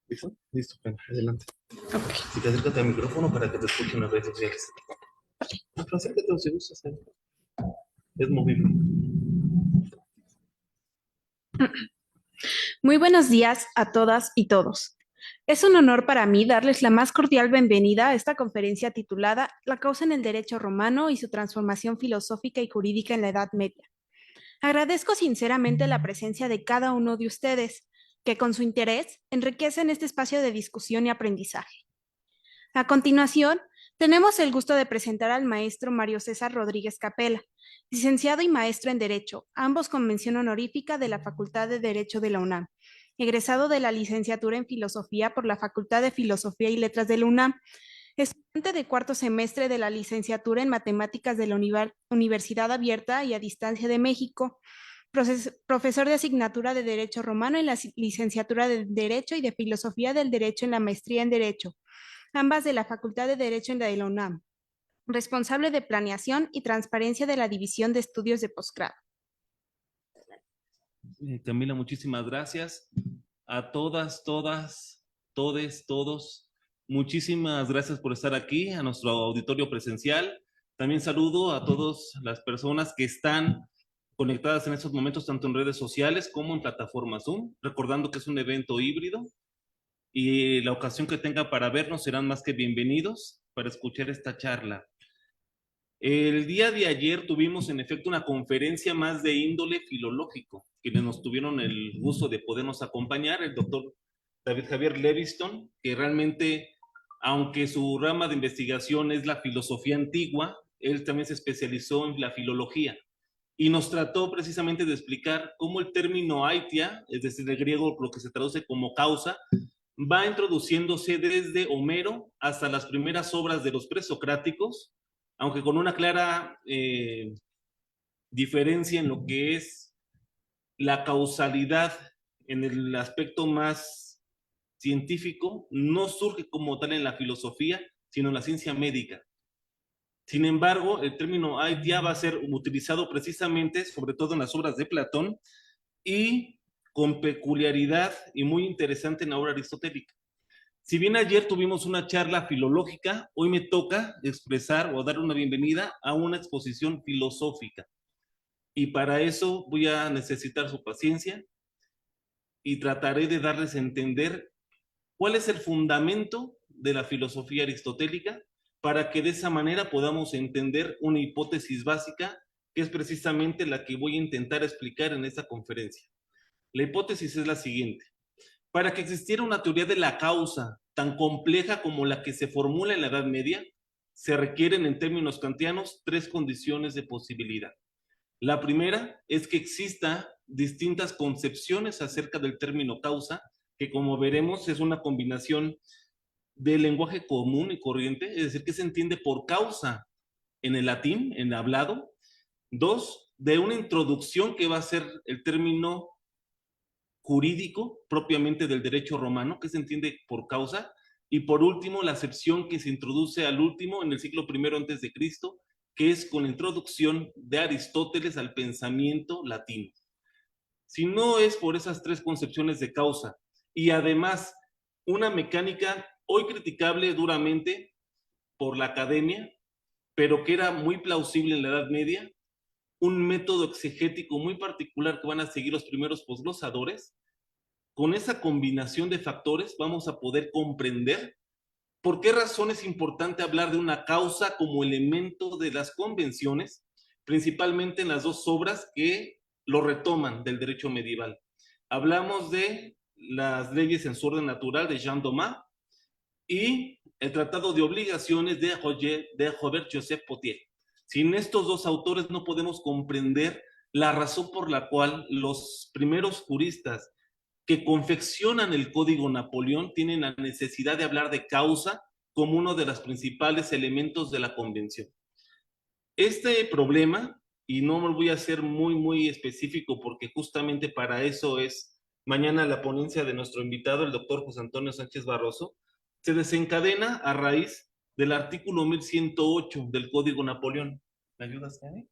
¿Listo? Listo, Fran, adelante. Ok. Si te acércate al micrófono para que te escuchen las redes sociales. No, pero acércate o si gustas. Es movible. Muy buenos días a todas y todos. Es un honor para mí darles la más cordial bienvenida a esta conferencia titulada La causa en el derecho romano y su transformación filosófica y jurídica en la Edad Media. Agradezco sinceramente la presencia de cada uno de ustedes, que con su interés enriquecen este espacio de discusión y aprendizaje. A continuación, tenemos el gusto de presentar al maestro Mario César Rodríguez Capella, licenciado y maestro en Derecho, ambos con mención honorífica de la Facultad de Derecho de la UNAM, egresado de la licenciatura en Filosofía por la Facultad de Filosofía y Letras de la UNAM, estudiante de cuarto semestre de la licenciatura en Matemáticas de la Universidad Abierta y a Distancia de México, profesor de asignatura de Derecho Romano en la licenciatura de Derecho y de Filosofía del Derecho en la maestría en Derecho, ambas de la Facultad de Derecho de la UNAM, responsable de planeación y transparencia de la División de Estudios de Posgrado. Camila, muchísimas gracias. A todos. Muchísimas gracias por estar aquí, a nuestro auditorio presencial. También saludo a todas las personas que están conectadas en estos momentos, tanto en redes sociales como en plataforma Zoom, recordando que es un evento híbrido y la ocasión que tenga para vernos serán más que bienvenidos para escuchar esta charla. El día de ayer tuvimos en efecto una conferencia más de índole filológico, quienes nos tuvieron el gusto de podernos acompañar, el doctor David Javier Leviston, que realmente, aunque su rama de investigación es la filosofía antigua, él también se especializó en la filología y nos trató precisamente de explicar cómo el término aitia, es decir, el griego lo que se traduce como causa, va introduciéndose desde Homero hasta las primeras obras de los presocráticos, aunque con una clara diferencia en lo que es la causalidad en el aspecto más científico, no surge como tal en la filosofía, sino en la ciencia médica. Sin embargo, el término aitia va a ser utilizado precisamente, sobre todo en las obras de Platón, y con peculiaridad y muy interesante en la obra aristotélica. Si bien ayer tuvimos una charla filológica, hoy me toca expresar o dar una bienvenida a una exposición filosófica. Y para eso voy a necesitar su paciencia y trataré de darles a entender cuál es el fundamento de la filosofía aristotélica para que de esa manera podamos entender una hipótesis básica que es precisamente la que voy a intentar explicar en esta conferencia. La hipótesis es la siguiente. Para que existiera una teoría de la causa tan compleja como la que se formula en la Edad Media, se requieren en términos kantianos tres condiciones de posibilidad. La primera es que exista distintas concepciones acerca del término causa, que como veremos es una combinación del lenguaje común y corriente, es decir, que se entiende por causa en el latín, en el hablado. Dos, de una introducción que va a ser el término jurídico propiamente del derecho romano, que se entiende por causa, y por último la acepción que se introduce al último en el siglo I antes de Cristo, que es con la introducción de Aristóteles al pensamiento latino. Si no es por esas tres concepciones de causa y además una mecánica hoy criticable duramente por la academia, pero que era muy plausible en la Edad Media, un método exegético muy particular que van a seguir los primeros posglosadores. Con esa combinación de factores vamos a poder comprender por qué razón es importante hablar de una causa como elemento de las convenciones, principalmente en las dos obras que lo retoman del derecho medieval. Hablamos de las leyes en su orden natural de Jean Domas y el Tratado de Obligaciones de Robert Joseph Potier. Sin estos dos autores no podemos comprender la razón por la cual los primeros juristas que confeccionan el Código Napoleón tienen la necesidad de hablar de causa como uno de los principales elementos de la convención. Este problema, y no me voy a hacer muy específico porque justamente para eso es mañana la ponencia de nuestro invitado, el doctor José Antonio Sánchez Barroso, se desencadena a raíz del artículo 1108 del Código Napoleón. ¿Me ayudas, Karen?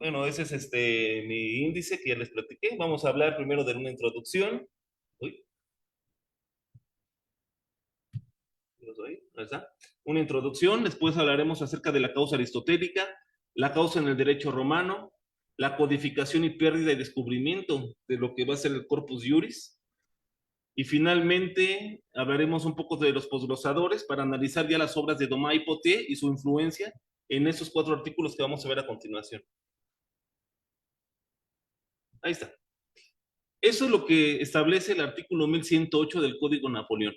Bueno, ese es mi índice que ya les platiqué. Vamos a hablar primero de una introducción. Uy, ahí está. Una introducción, después hablaremos acerca de la causa aristotélica, la causa en el derecho romano, la codificación y pérdida y descubrimiento de lo que va a ser el corpus iuris. Y finalmente hablaremos un poco de los posglosadores para analizar ya las obras de Domá y Potier y su influencia en esos 4 artículos que vamos a ver a continuación. Ahí está. Eso es lo que establece el artículo 1108 del Código Napoleón.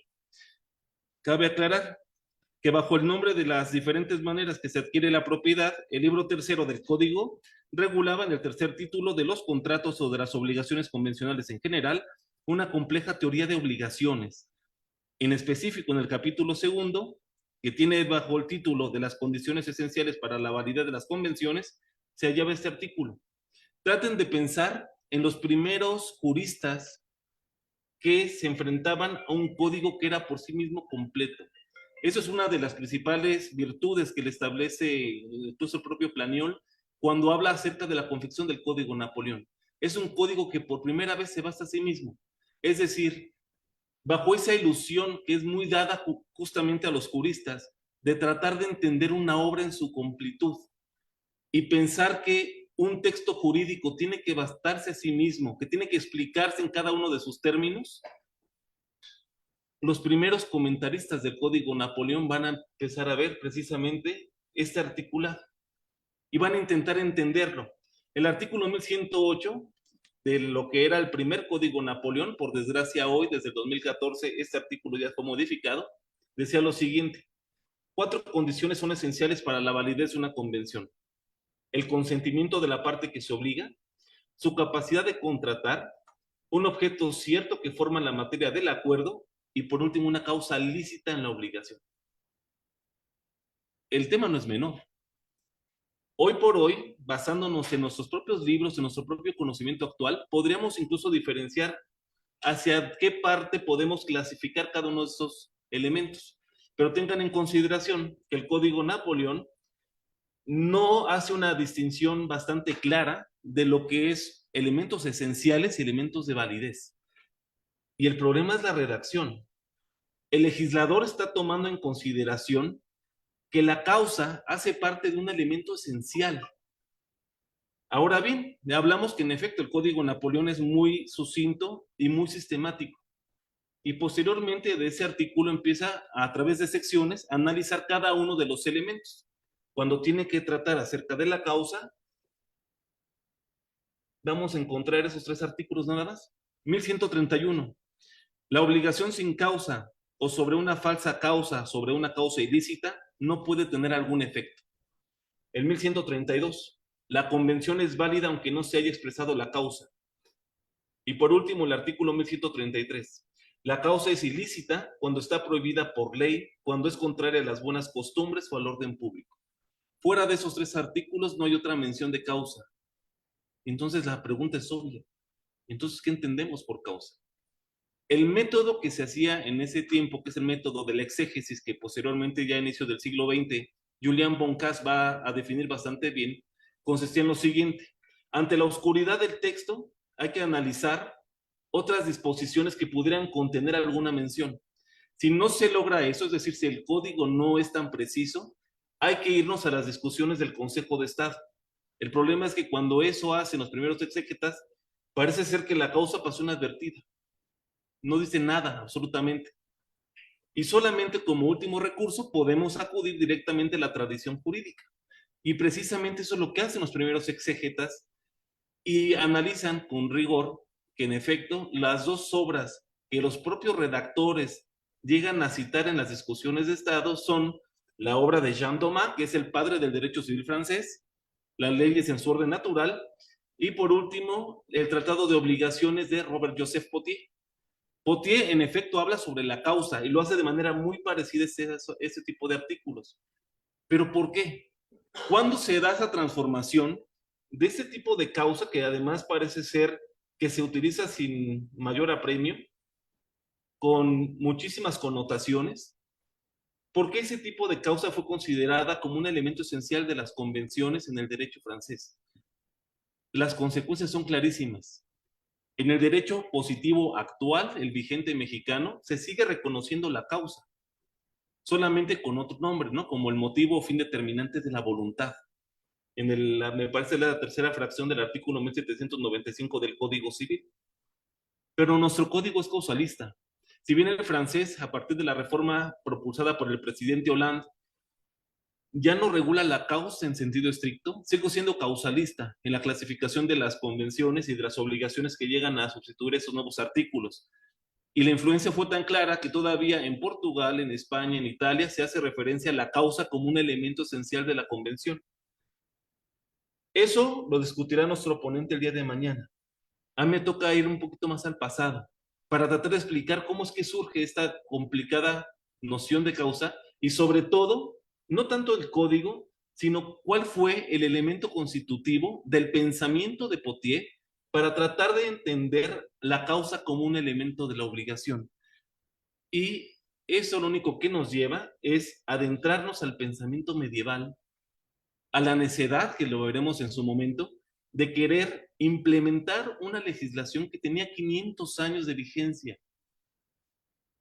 Cabe aclarar que bajo el nombre de las diferentes maneras que se adquiere la propiedad, el libro tercero del Código regulaba en el tercer título de los contratos o de las obligaciones convencionales en general una compleja teoría de obligaciones. En específico, en el capítulo segundo, que tiene bajo el título de las condiciones esenciales para la validez de las convenciones, se hallaba este artículo. Traten de pensar en los primeros juristas que se enfrentaban a un código que era por sí mismo completo. Eso es una de las principales virtudes que le establece incluso el propio Planiol cuando habla acerca de la confección del Código Napoleón. Es un código que por primera vez se basa a sí mismo. Es decir, bajo esa ilusión que es muy dada justamente a los juristas de tratar de entender una obra en su completud y pensar que un texto jurídico tiene que bastarse a sí mismo, que tiene que explicarse en cada uno de sus términos. Los primeros comentaristas del Código Napoleón van a empezar a ver precisamente este articulado y van a intentar entenderlo. El artículo 1108 de lo que era el primer Código Napoleón, por desgracia hoy, desde el 2014, este artículo ya fue modificado, decía lo siguiente: 4 condiciones son esenciales para la validez de una convención: el consentimiento de la parte que se obliga, su capacidad de contratar, un objeto cierto que forma la materia del acuerdo y por último una causa lícita en la obligación. El tema no es menor. Hoy por hoy, basándonos en nuestros propios libros, en nuestro propio conocimiento actual, podríamos incluso diferenciar hacia qué parte podemos clasificar cada uno de estos elementos. Pero tengan en consideración que el Código Napoleón no hace una distinción bastante clara de lo que es elementos esenciales y elementos de validez. Y el problema es la redacción. El legislador está tomando en consideración que la causa hace parte de un elemento esencial. Ahora bien, ya hablamos que en efecto el Código Napoleón es muy sucinto y muy sistemático. Y posteriormente de ese artículo empieza a través de secciones a analizar cada uno de los elementos. Cuando tiene que tratar acerca de la causa, vamos a encontrar esos 3 artículos nada más. 1131. La obligación sin causa o sobre una falsa causa, sobre una causa ilícita, no puede tener algún efecto. El 1132. La convención es válida aunque no se haya expresado la causa. Y por último, el artículo 1133. La causa es ilícita cuando está prohibida por ley, cuando es contraria a las buenas costumbres o al orden público. Fuera de esos 3 artículos no hay otra mención de causa. Entonces la pregunta es obvia. Entonces, ¿qué entendemos por causa? El método que se hacía en ese tiempo, que es el método de la exégesis, que posteriormente ya a inicio del siglo XX, Julian Boncasse va a definir bastante bien, consistía en lo siguiente: ante la oscuridad del texto hay que analizar otras disposiciones que pudieran contener alguna mención. Si no se logra eso, es decir, si el código no es tan preciso, hay que irnos a las discusiones del Consejo de Estado. El problema es que cuando eso hacen los primeros exégetas, parece ser que la causa pasó inadvertida. No dice nada, absolutamente. Y solamente como último recurso podemos acudir directamente a la tradición jurídica. Y precisamente eso es lo que hacen los primeros exégetas y analizan con rigor que en efecto las 2 obras que los propios redactores llegan a citar en las discusiones de Estado son la obra de Jean Thomas, que es el padre del derecho civil francés, las leyes en su orden natural, y por último el Tratado de Obligaciones de Robert Joseph Potier. Potier en efecto habla sobre la causa y lo hace de manera muy parecida a ese tipo de artículos. ¿Pero por qué? ¿Cuándo se da esa transformación de ese tipo de causa que además parece ser que se utiliza sin mayor apremio, con muchísimas connotaciones? ¿Por qué ese tipo de causa fue considerada como un elemento esencial de las convenciones en el derecho francés? las consecuencias son clarísimas. En el derecho positivo actual, el vigente mexicano, se sigue reconociendo la causa, solamente con otro nombre, ¿no? Como el motivo o fin determinante de la voluntad. Me parece la tercera fracción del artículo 1795 del Código Civil. Pero nuestro código es causalista. Si bien el francés, a partir de la reforma propulsada por el presidente Hollande, ya no regula la causa en sentido estricto, sigo siendo causalista en la clasificación de las convenciones y de las obligaciones que llegan a sustituir esos nuevos artículos. Y la influencia fue tan clara que todavía en Portugal, en España, en Italia, se hace referencia a la causa como un elemento esencial de la convención. Eso lo discutirá nuestro oponente el día de mañana. A mí me toca ir un poquito más al pasado para tratar de explicar cómo es que surge esta complicada noción de causa y sobre todo, no tanto el código, sino cuál fue el elemento constitutivo del pensamiento de Pothier para tratar de entender la causa como un elemento de la obligación. Y eso lo único que nos lleva es adentrarnos al pensamiento medieval, a la necedad, que lo veremos en su momento, de querer implementar una legislación que tenía 500 años de vigencia.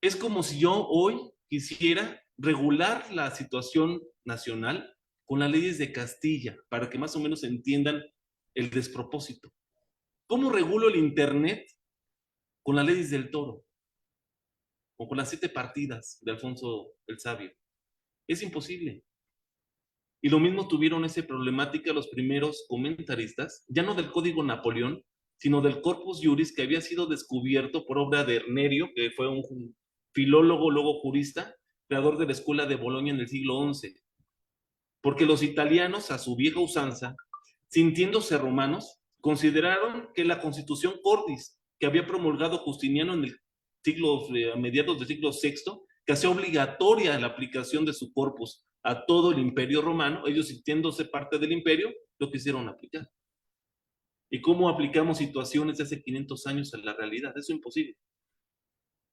Es como si yo hoy quisiera regular la situación nacional con las leyes de Castilla, para que más o menos entiendan el despropósito. ¿Cómo regulo el Internet con las leyes del Toro? O con las 7 partidas de Alfonso el Sabio. Es imposible. Y lo mismo tuvieron esa problemática los primeros comentaristas, ya no del Código Napoleón, sino del Corpus Juris, que había sido descubierto por obra de Ernerio, que fue un filólogo, luego jurista, creador de la Escuela de Bolonia en el siglo XI. Porque los italianos, a su vieja usanza, sintiéndose romanos, consideraron que la Constitución Cordis, que había promulgado Justiniano en el siglo, a mediados del siglo VI, que hacía obligatoria la aplicación de su corpus a todo el imperio romano, ellos sintiéndose parte del imperio, lo quisieron aplicar. ¿Y cómo aplicamos situaciones de hace 500 años a la realidad? Eso es imposible.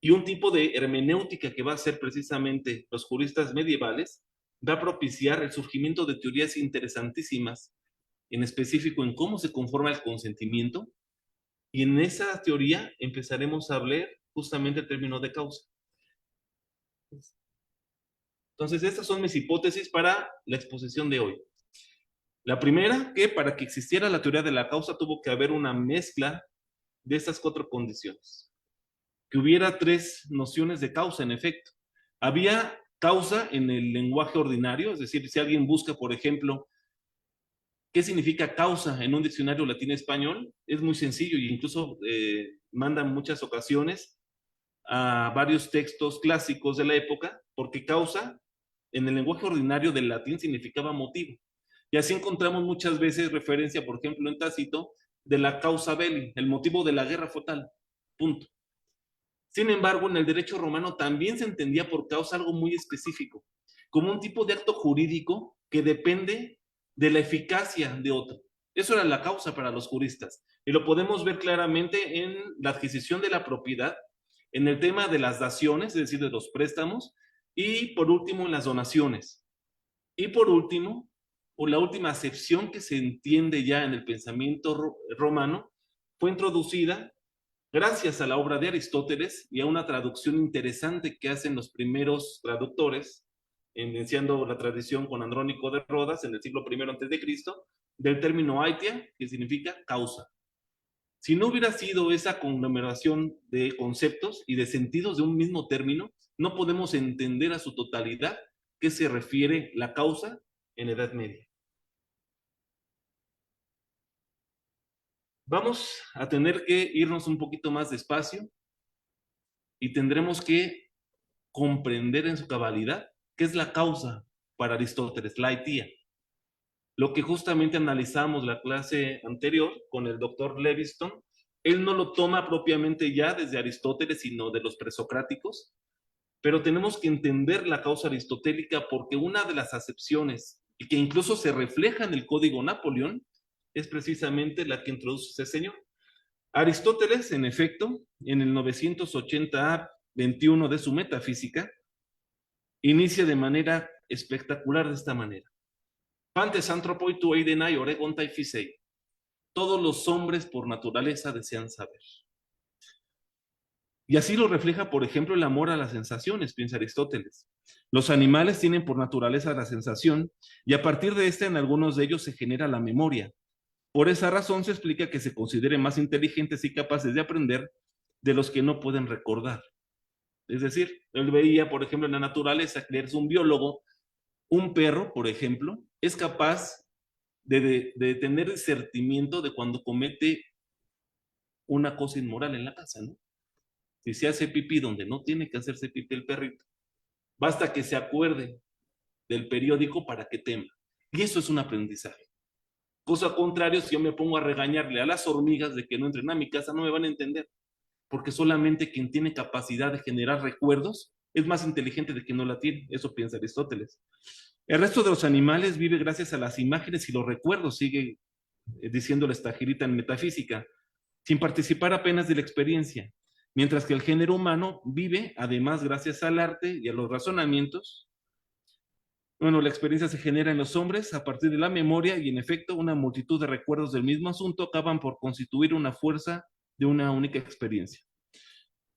Y un tipo de hermenéutica que va a hacer precisamente los juristas medievales va a propiciar el surgimiento de teorías interesantísimas, en específico en cómo se conforma el consentimiento, y en esa teoría empezaremos a hablar justamente el término de causa. Entonces, estas son mis hipótesis para la exposición de hoy. La primera, que para que existiera la teoría de la causa tuvo que haber una mezcla de estas 4 condiciones. Que hubiera 3 nociones de causa, en efecto. Había causa en el lenguaje ordinario, es decir, si alguien busca, por ejemplo, ¿qué significa causa en un diccionario latino-español? Es muy sencillo y incluso mandan muchas ocasiones a varios textos clásicos de la época, porque causa en el lenguaje ordinario del latín significaba motivo. Y así encontramos muchas veces referencia, por ejemplo, en Tácito, de la causa belli, el motivo de la guerra fue tal, punto. Sin embargo, en el derecho romano también se entendía por causa algo muy específico, como un tipo de acto jurídico que depende de la eficacia de otro. Eso era la causa para los juristas. Y lo podemos ver claramente en la adquisición de la propiedad, en el tema de las daciones, es decir, de los préstamos, y por último en las donaciones. Y por último, o la última acepción que se entiende ya en el pensamiento romano, fue introducida gracias a la obra de Aristóteles y a una traducción interesante que hacen los primeros traductores, iniciando la tradición con Andrónico de Rodas en el siglo I a.C., del término aitia, que significa causa. Si no hubiera sido esa conglomeración de conceptos y de sentidos de un mismo término, no podemos entender a su totalidad qué se refiere la causa en la Edad Media. Vamos a tener que irnos un poquito más despacio y tendremos que comprender en su cabalidad qué es la causa para Aristóteles, la aitía. Lo que justamente analizamos la clase anterior con el doctor Leviston, él no lo toma propiamente ya desde Aristóteles, sino de los presocráticos, pero tenemos que entender la causa aristotélica porque una de las acepciones, y que incluso se refleja en el Código Napoleón, es precisamente la que introduce ese señor. Aristóteles, en efecto, en el 980-21 de su Metafísica, inicia de manera espectacular de esta manera. Pantes anthropoi tu eidenai oregontai fisei. todos los hombres por naturaleza desean saber. Y así lo refleja, por ejemplo, el amor a las sensaciones, piensa Aristóteles. Los animales tienen por naturaleza la sensación y a partir de esta en algunos de ellos se genera la memoria. Por esa razón se explica que se consideren más inteligentes y capaces de aprender de los que no pueden recordar. Es decir, él veía, por ejemplo, en la naturaleza, que es un biólogo, un perro, por ejemplo, es capaz de tener discernimiento de cuando comete una cosa inmoral en la casa, ¿no? Si se hace pipí donde no tiene que hacerse pipí el perrito, basta que se acuerde del periódico para que tema. Y eso es un aprendizaje. Cosa contrario, si yo me pongo a regañarle a las hormigas de que no entren a mi casa, no me van a entender, porque solamente quien tiene capacidad de generar recuerdos es más inteligente de quien no la tiene. Eso piensa Aristóteles. El resto de los animales vive gracias a las imágenes y los recuerdos, sigue diciéndole esta girita en metafísica, sin participar apenas de la experiencia, mientras que el género humano vive, además, gracias al arte y a los razonamientos. Bueno, la experiencia se genera en los hombres a partir de la memoria y, en efecto, una multitud de recuerdos del mismo asunto acaban por constituir una fuerza de una única experiencia.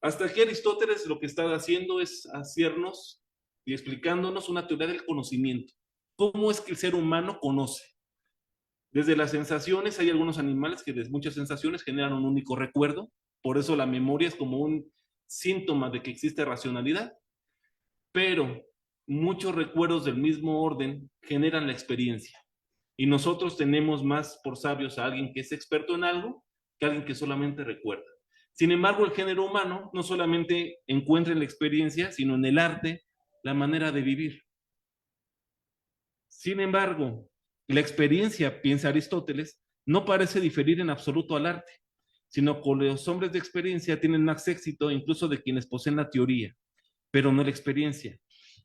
Hasta aquí Aristóteles lo que está haciendo es hacernos y explicándonos una teoría del conocimiento. ¿Cómo es que el ser humano conoce? Desde las sensaciones, hay algunos animales que de muchas sensaciones generan un único recuerdo, por eso la memoria es como un síntoma de que existe racionalidad, pero muchos recuerdos del mismo orden generan la experiencia. Y nosotros tenemos más por sabios a alguien que es experto en algo que a alguien que solamente recuerda. Sin embargo, el género humano no solamente encuentra en la experiencia, sino en el arte, la manera de vivir. Sin embargo, la experiencia, piensa Aristóteles, no parece diferir en absoluto al arte, sino que los hombres de experiencia tienen más éxito incluso de quienes poseen la teoría, pero no la experiencia.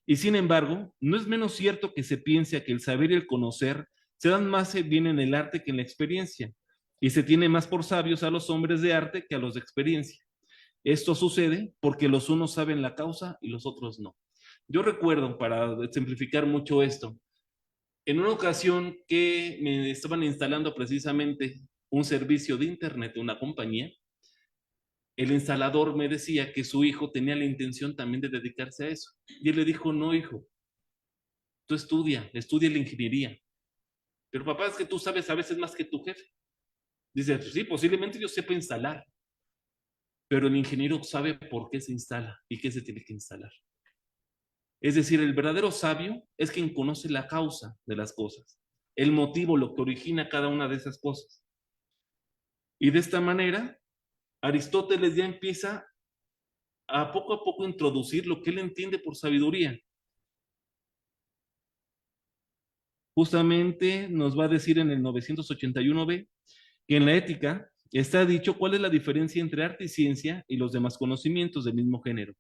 Y sin embargo, no es menos cierto que se piense que el saber y el conocer se dan más bien en el arte que en la experiencia, y se tiene más por sabios a los hombres de arte que a los de experiencia. Esto sucede porque los unos saben la causa y los otros no. Yo recuerdo, para simplificar mucho esto, en una ocasión que me estaban instalando precisamente un servicio de internet de una compañía, el instalador me decía que su hijo tenía la intención también de dedicarse a eso. Y él le dijo, no, hijo, tú estudia la ingeniería. Pero papá, es que tú sabes a veces más que tu jefe. Dice, pues sí, posiblemente yo sepa instalar, pero el ingeniero sabe por qué se instala y qué se tiene que instalar. Es decir, el verdadero sabio es quien conoce la causa de las cosas, el motivo, lo que origina cada una de esas cosas. Y de esta manera, Aristóteles ya empieza a poco introducir lo que él entiende por sabiduría. Justamente nos va a decir en el 981b que en la ética está dicho cuál es la diferencia entre arte y ciencia y los demás conocimientos del mismo género.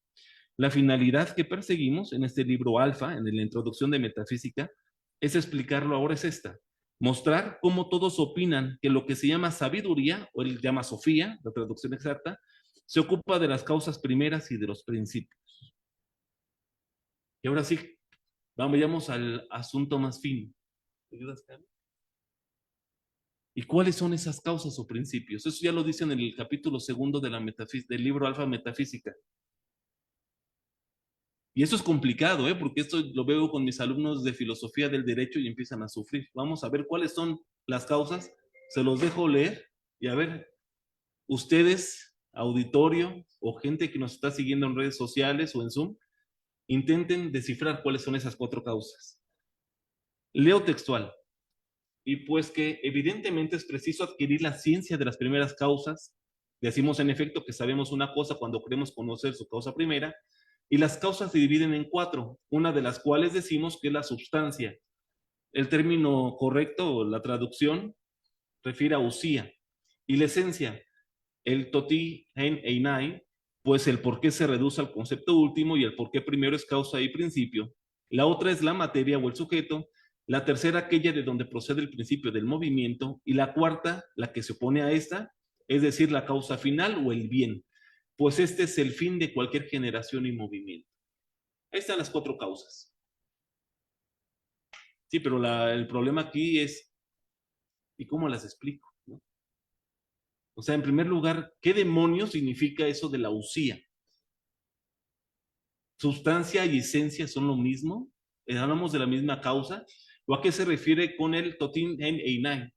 La finalidad que perseguimos en este libro Alfa, en la introducción de metafísica, es explicarlo ahora, es esta: mostrar cómo todos opinan que lo que se llama sabiduría, o él llama Sofía, la traducción exacta, se ocupa de las causas primeras y de los principios. Y ahora sí, vamos al asunto más fino. ¿Te ayudas, Carlos? ¿Y cuáles son esas causas o principios? Eso ya lo dice en el capítulo 2 de del libro Alfa Metafísica. Y eso es complicado, porque esto lo veo con mis alumnos de filosofía del derecho y empiezan a sufrir. Vamos a ver cuáles son las causas. Se los dejo leer y a ver, ustedes, auditorio o gente que nos está siguiendo en redes sociales o en Zoom, intenten descifrar cuáles son esas 4 causas. Leo textual. Y pues que evidentemente es preciso adquirir la ciencia de las primeras causas. Decimos en efecto que sabemos una cosa cuando queremos conocer su causa primera, y las causas se dividen en 4, una de las cuales decimos que es la substancia. El término correcto, la traducción, refiere a usía, y la esencia, el toti en einai, pues el por qué se reduce al concepto último y el por qué primero es causa y principio. La otra es la materia o el sujeto, la tercera aquella de donde procede el principio del movimiento, y la cuarta, la que se opone a esta, es decir, la causa final o el bien, pues este es el fin de cualquier generación y movimiento. Ahí están las 4 causas. Sí, pero el problema aquí es, ¿y cómo las explico? ¿No? O sea, en primer lugar, ¿qué demonios significa eso de la usía? ¿Sustancia y esencia son lo mismo? ¿Hablamos de la misma causa? ¿O a qué se refiere con el totin en einai?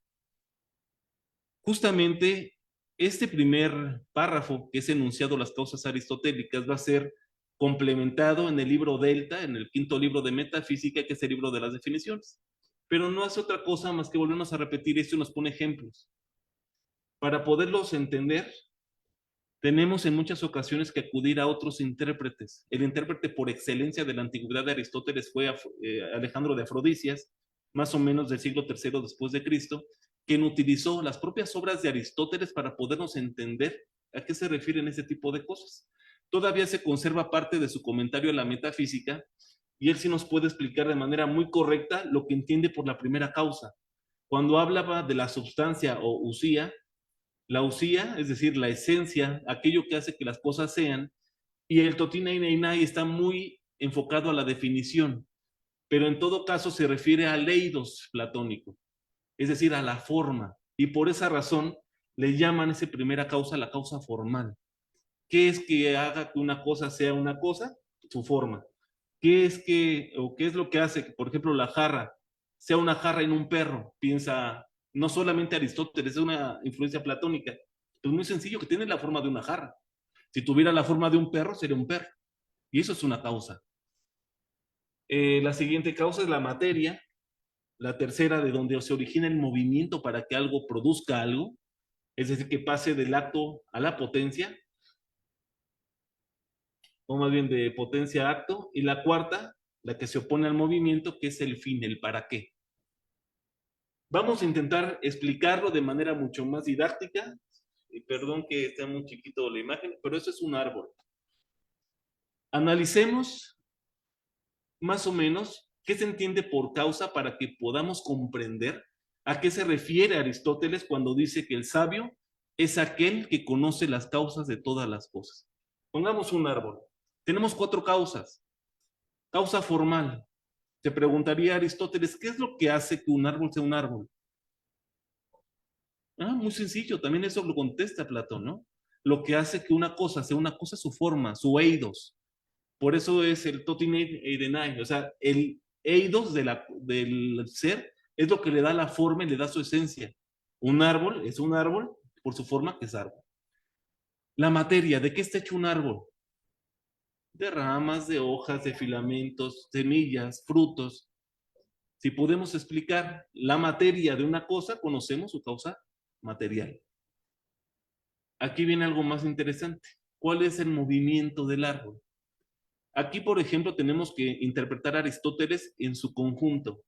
Justamente este primer párrafo, que es enunciado las causas aristotélicas, va a ser complementado en el libro Delta, en el quinto libro de Metafísica, que es el libro de las definiciones. Pero no hace otra cosa más que volvernos a repetir esto y nos pone ejemplos. Para poderlos entender, tenemos en muchas ocasiones que acudir a otros intérpretes. El intérprete por excelencia de la antigüedad de Aristóteles fue Alejandro de Afrodisias, más o menos del siglo III después de Cristo, quien utilizó las propias obras de Aristóteles para podernos entender a qué se refieren ese tipo de cosas. Todavía se conserva parte de su comentario a la metafísica y él sí nos puede explicar de manera muy correcta lo que entiende por la primera causa. Cuando hablaba de la substancia o usía, la usía, es decir, la esencia, aquello que hace que las cosas sean, y el totineineinai está muy enfocado a la definición, pero en todo caso se refiere al eidos platónico, es decir, a la forma, y por esa razón le llaman esa primera causa la causa formal. ¿Qué es que haga que una cosa sea una cosa? Su forma. ¿Qué es que, o qué es lo que hace que, por ejemplo, la jarra sea una jarra en un perro? Piensa, no solamente Aristóteles, es una influencia platónica. Pues muy sencillo, que tiene la forma de una jarra. Si tuviera la forma de un perro, sería un perro. Y eso es una causa. La siguiente causa es la materia. La tercera, de donde se origina el movimiento para que algo produzca algo. Es decir, que pase del acto a la potencia, o más bien de potencia a acto. Y la cuarta, la que se opone al movimiento, que es el fin, el para qué. Vamos a intentar explicarlo de manera mucho más didáctica. Y perdón que esté muy chiquito la imagen, pero eso es un árbol. Analicemos más o menos qué se entiende por causa para que podamos comprender a qué se refiere Aristóteles cuando dice que el sabio es aquel que conoce las causas de todas las cosas. Pongamos un árbol. Tenemos 4 causas. Causa formal. Te preguntaría Aristóteles, ¿qué es lo que hace que un árbol sea un árbol? Muy sencillo, también eso lo contesta Platón, ¿no? Lo que hace que una cosa sea una cosa es su forma, su eidos. Por eso es el totin eidenai, o sea, el eidos del ser es lo que le da la forma y le da su esencia. Un árbol es un árbol por su forma que es árbol. La materia, ¿de qué está hecho un árbol? De ramas, de hojas, de filamentos, semillas, frutos. Si podemos explicar la materia de una cosa, conocemos su causa material. Aquí viene algo más interesante. ¿Cuál es el movimiento del árbol? Aquí, por ejemplo, tenemos que interpretar a Aristóteles en su conjunto.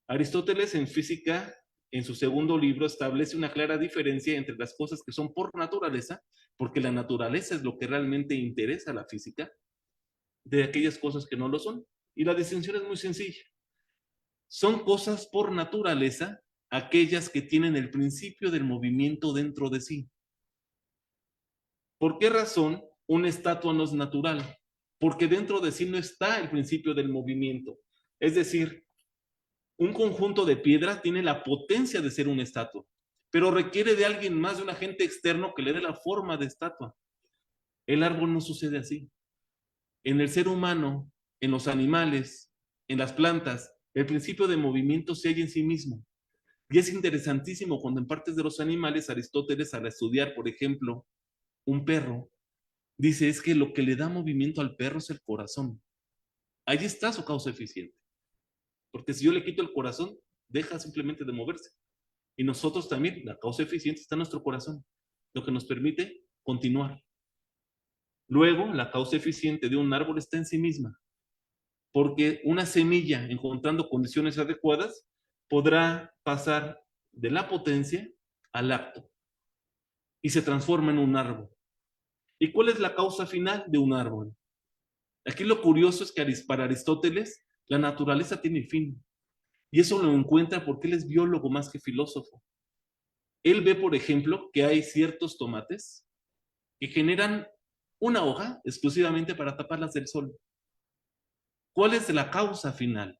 Aristóteles en Física, en su segundo libro, establece una clara diferencia entre las cosas que son por naturaleza, porque la naturaleza es lo que realmente interesa a la física, de aquellas cosas que no lo son. Y la distinción es muy sencilla. Son cosas por naturaleza aquellas que tienen el principio del movimiento dentro de sí. ¿Por qué razón una estatua no es natural? Porque dentro de sí no está el principio del movimiento. Es decir, un conjunto de piedras tiene la potencia de ser una estatua, pero requiere de alguien más, de un agente externo que le dé la forma de estatua. El árbol no sucede así. En el ser humano, en los animales, en las plantas, el principio de movimiento se halla en sí mismo. Y es interesantísimo cuando en partes de los animales Aristóteles, al estudiar, por ejemplo, un perro, dice es que lo que le da movimiento al perro es el corazón. Ahí está su causa eficiente. Porque si yo le quito el corazón, deja simplemente de moverse. Y nosotros también, la causa eficiente está en nuestro corazón, lo que nos permite continuar. Luego, la causa eficiente de un árbol está en sí misma, porque una semilla, encontrando condiciones adecuadas, podrá pasar de la potencia al acto y se transforma en un árbol. ¿Y cuál es la causa final de un árbol? Aquí lo curioso es que para Aristóteles la naturaleza tiene fin. Y eso lo encuentra porque él es biólogo más que filósofo. Él ve, por ejemplo, que hay ciertos tomates que generan una hoja exclusivamente para taparlas del sol. ¿Cuál es la causa final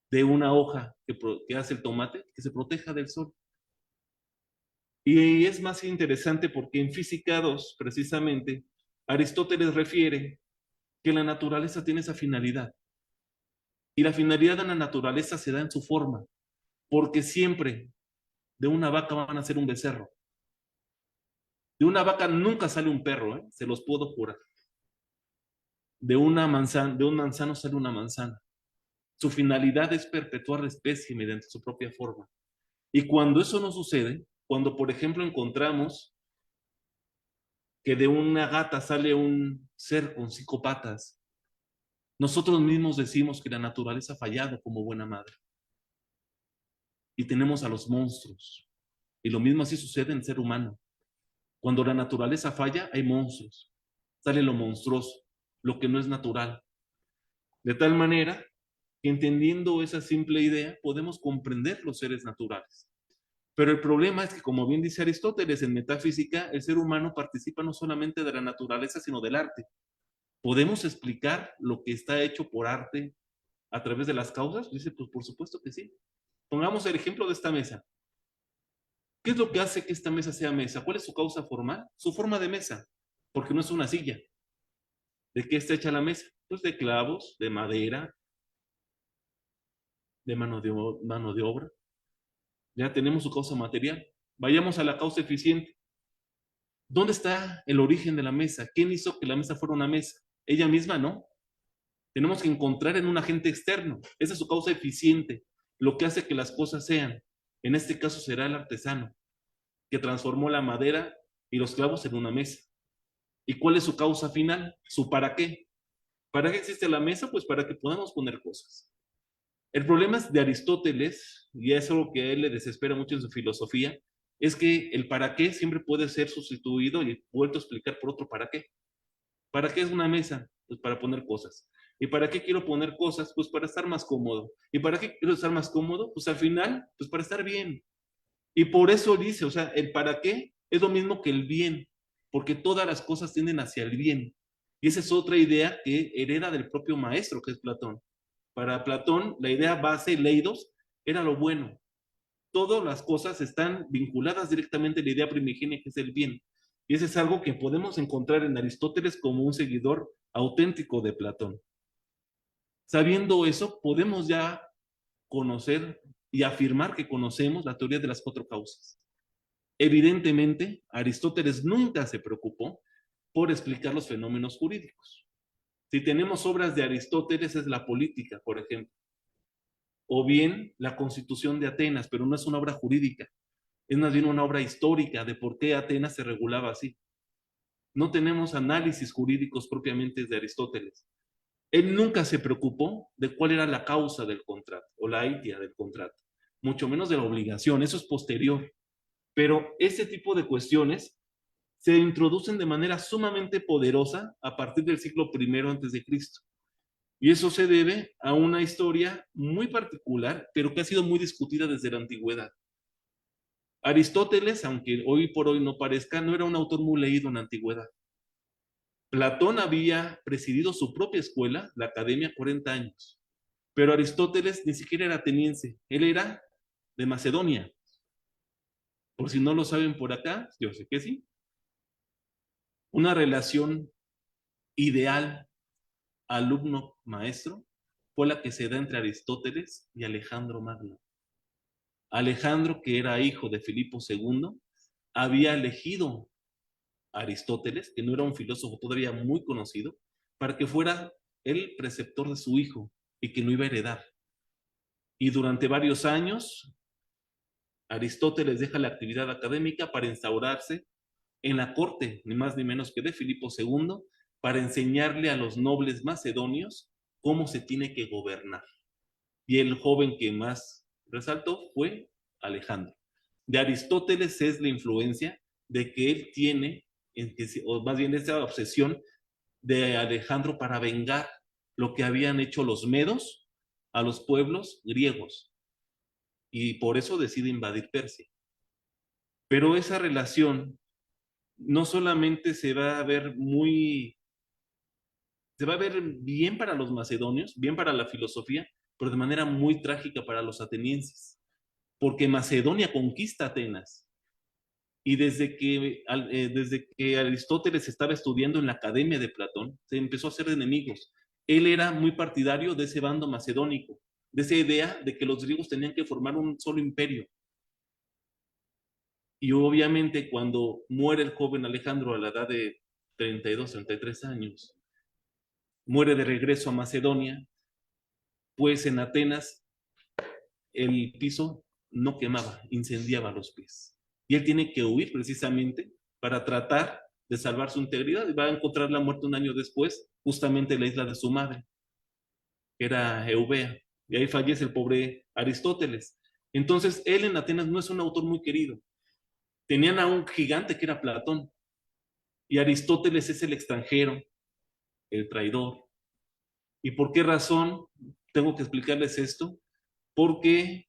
de una hoja que hace el tomate? Que se proteja del sol. Y es más interesante porque en Física 2, precisamente, Aristóteles refiere que la naturaleza tiene esa finalidad. Y la finalidad de la naturaleza se da en su forma, porque siempre de una vaca van a ser un becerro. De una vaca nunca sale un perro, ¿eh? Se los puedo jurar. De un manzano sale una manzana. Su finalidad es perpetuar la especie mediante su propia forma. Y cuando eso no sucede, cuando por ejemplo encontramos que de una gata sale un ser con 5 patas, nosotros mismos decimos que la naturaleza ha fallado como buena madre. Y tenemos a los monstruos. Y lo mismo así sucede en el ser humano. Cuando la naturaleza falla, hay monstruos. Sale lo monstruoso, lo que no es natural. De tal manera que entendiendo esa simple idea, podemos comprender los seres naturales. Pero el problema es que, como bien dice Aristóteles en Metafísica, el ser humano participa no solamente de la naturaleza, sino del arte. ¿Podemos explicar lo que está hecho por arte a través de las causas? Dice, pues por supuesto que sí. Pongamos el ejemplo de esta mesa. ¿Qué es lo que hace que esta mesa sea mesa? ¿Cuál es su causa formal? Su forma de mesa, porque no es una silla. ¿De qué está hecha la mesa? Pues de clavos, de madera, de mano de obra. Ya tenemos su causa material. Vayamos a la causa eficiente. ¿Dónde está el origen de la mesa? ¿Quién hizo que la mesa fuera una mesa? Ella misma, ¿no? Tenemos que encontrar en un agente externo. Esa es su causa eficiente, lo que hace que las cosas sean. En este caso será el artesano, que transformó la madera y los clavos en una mesa. ¿Y cuál es su causa final? ¿Su para qué? ¿Para qué existe la mesa? Pues para que podamos poner cosas. El problema de Aristóteles, y es algo que a él le desespera mucho en su filosofía, es que el para qué siempre puede ser sustituido y vuelto a explicar por otro para qué. ¿Para qué es una mesa? Pues para poner cosas. ¿Y para qué quiero poner cosas? Pues para estar más cómodo. ¿Y para qué quiero estar más cómodo? Pues al final, pues para estar bien. Y por eso dice, o sea, el para qué es lo mismo que el bien, porque todas las cosas tienden hacia el bien. Y esa es otra idea que hereda del propio maestro, que es Platón. Para Platón, la idea base, leidos, era lo bueno. Todas las cosas están vinculadas directamente a la idea primigenia, que es el bien. Y eso es algo que podemos encontrar en Aristóteles como un seguidor auténtico de Platón. Sabiendo eso, podemos ya conocer y afirmar que conocemos la teoría de las 4 causas. Evidentemente, Aristóteles nunca se preocupó por explicar los fenómenos jurídicos. Si tenemos obras de Aristóteles, es la política, por ejemplo, o bien la Constitución de Atenas, pero no es una obra jurídica, es más bien una obra histórica de por qué Atenas se regulaba así. No tenemos análisis jurídicos propiamente de Aristóteles. Él nunca se preocupó de cuál era la causa del contrato o la idea del contrato, mucho menos de la obligación, eso es posterior. Pero ese tipo de cuestiones se introducen de manera sumamente poderosa a partir del siglo I antes de Cristo. Y eso se debe a una historia muy particular, pero que ha sido muy discutida desde la antigüedad. Aristóteles, aunque hoy por hoy no parezca, no era un autor muy leído en la antigüedad. Platón había presidido su propia escuela, la Academia, 40 años. Pero Aristóteles ni siquiera era ateniense, él era de Macedonia. Por si no lo saben por acá, yo sé que sí. Una relación ideal alumno-maestro fue la que se da entre Aristóteles y Alejandro Magno. Alejandro, que era hijo de Filipo II, había elegido a Aristóteles, que no era un filósofo todavía muy conocido, para que fuera el preceptor de su hijo y que no iba a heredar. Y durante varios años, Aristóteles deja la actividad académica para instaurarse en la corte, ni más ni menos que de Filipo II, para enseñarle a los nobles macedonios cómo se tiene que gobernar. Y el joven que más resaltó fue Alejandro. De Aristóteles es la influencia de que él tiene, o más bien esa obsesión de Alejandro para vengar lo que habían hecho los medos a los pueblos griegos. Y por eso decide invadir Persia. Pero esa relación no solamente se va a ver bien para los macedonios, bien para la filosofía, pero de manera muy trágica para los atenienses, porque Macedonia conquista Atenas. Y desde que Aristóteles estaba estudiando en la Academia de Platón, se empezó a hacer enemigos. Él era muy partidario de ese bando macedónico, de esa idea de que los griegos tenían que formar un solo imperio. Y obviamente cuando muere el joven Alejandro a la edad de 32, 33 años, muere de regreso a Macedonia, pues en Atenas el piso no quemaba, incendiaba los pies. Y él tiene que huir precisamente para tratar de salvar su integridad y va a encontrar la muerte un año después, justamente en la isla de su madre, que era Eubea. Y ahí fallece el pobre Aristóteles. Entonces, él en Atenas no es un autor muy querido. Tenían a un gigante que era Platón. Y Aristóteles es el extranjero, el traidor. ¿Y por qué razón tengo que explicarles esto? Porque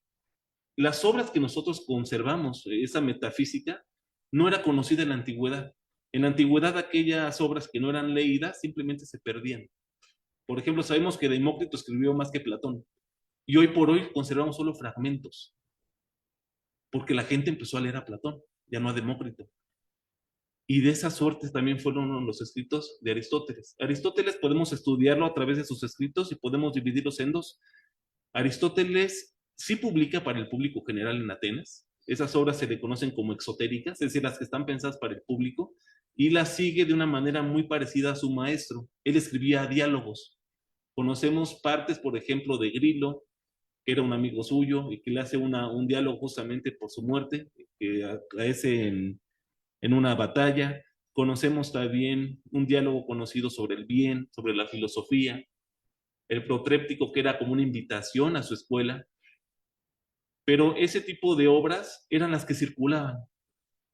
las obras que nosotros conservamos, esa metafísica, no era conocida en la antigüedad. En la antigüedad aquellas obras que no eran leídas simplemente se perdían. Por ejemplo, sabemos que Demócrito escribió más que Platón y hoy por hoy conservamos solo fragmentos, porque la gente empezó a leer a Platón, ya no a Demócrito. Y de esa suerte también fueron los escritos de Aristóteles. Aristóteles podemos estudiarlo a través de sus escritos y podemos dividirlos en dos. Aristóteles sí publica para el público general en Atenas. Esas obras se le conocen como exotéricas, es decir, las que están pensadas para el público, y las sigue de una manera muy parecida a su maestro. Él escribía diálogos. Conocemos partes, por ejemplo, de Grilo, que era un amigo suyo y que le hace un diálogo justamente por su muerte, que acaece en una batalla. Conocemos también un diálogo conocido sobre el bien, sobre la filosofía, el protréptico, que era como una invitación a su escuela. Pero ese tipo de obras eran las que circulaban.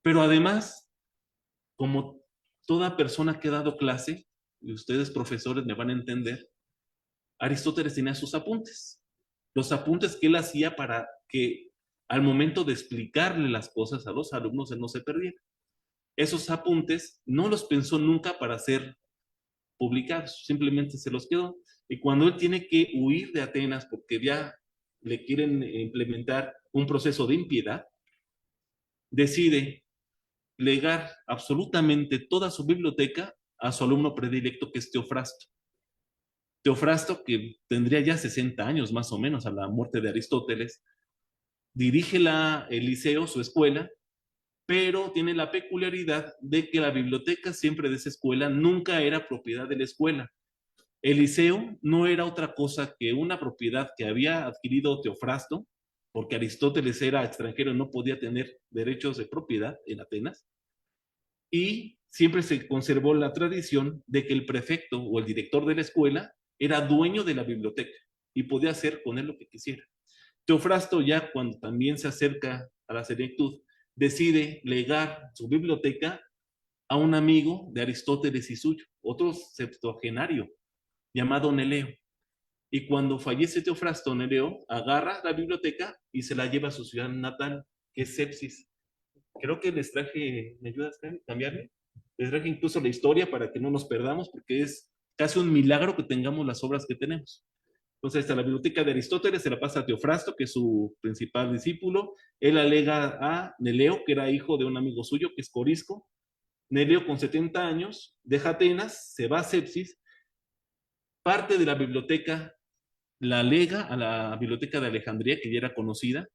Pero además, como toda persona que ha dado clase, y ustedes profesores me van a entender, Aristóteles tenía sus apuntes. Los apuntes que él hacía para que al momento de explicarle las cosas a los alumnos él no se perdiera. Esos apuntes no los pensó nunca para ser publicados, simplemente se los quedó. Y cuando él tiene que huir de Atenas porque ya le quieren implementar un proceso de impiedad, decide legar absolutamente toda su biblioteca a su alumno predilecto, que es Teofrasto. Teofrasto, que tendría ya 60 años más o menos a la muerte de Aristóteles, dirige el liceo, su escuela, pero tiene la peculiaridad de que la biblioteca siempre de esa escuela nunca era propiedad de la escuela. El liceo no era otra cosa que una propiedad que había adquirido Teofrasto, porque Aristóteles era extranjero y no podía tener derechos de propiedad en Atenas, y siempre se conservó la tradición de que el prefecto o el director de la escuela era dueño de la biblioteca y podía hacer con él lo que quisiera. Teofrasto, ya cuando también se acerca a la senectud, decide legar su biblioteca a un amigo de Aristóteles y suyo, otro septuagenario, llamado Neleo. Y cuando fallece Teofrasto, Neleo agarra la biblioteca y se la lleva a su ciudad natal, que es Sepsis. Creo que les traje, ¿me ayudas a cambiarle? Les traje incluso la historia para que no nos perdamos, porque es casi un milagro que tengamos las obras que tenemos. Entonces, esta la biblioteca de Aristóteles se la pasa a Teofrasto, que es su principal discípulo. Él alega a Neleo, que era hijo de un amigo suyo, que es Corisco. Neleo, con 70 años, deja Atenas, se va a Sepsis, parte de la biblioteca la lega a la biblioteca de Alejandría, que ya era conocida,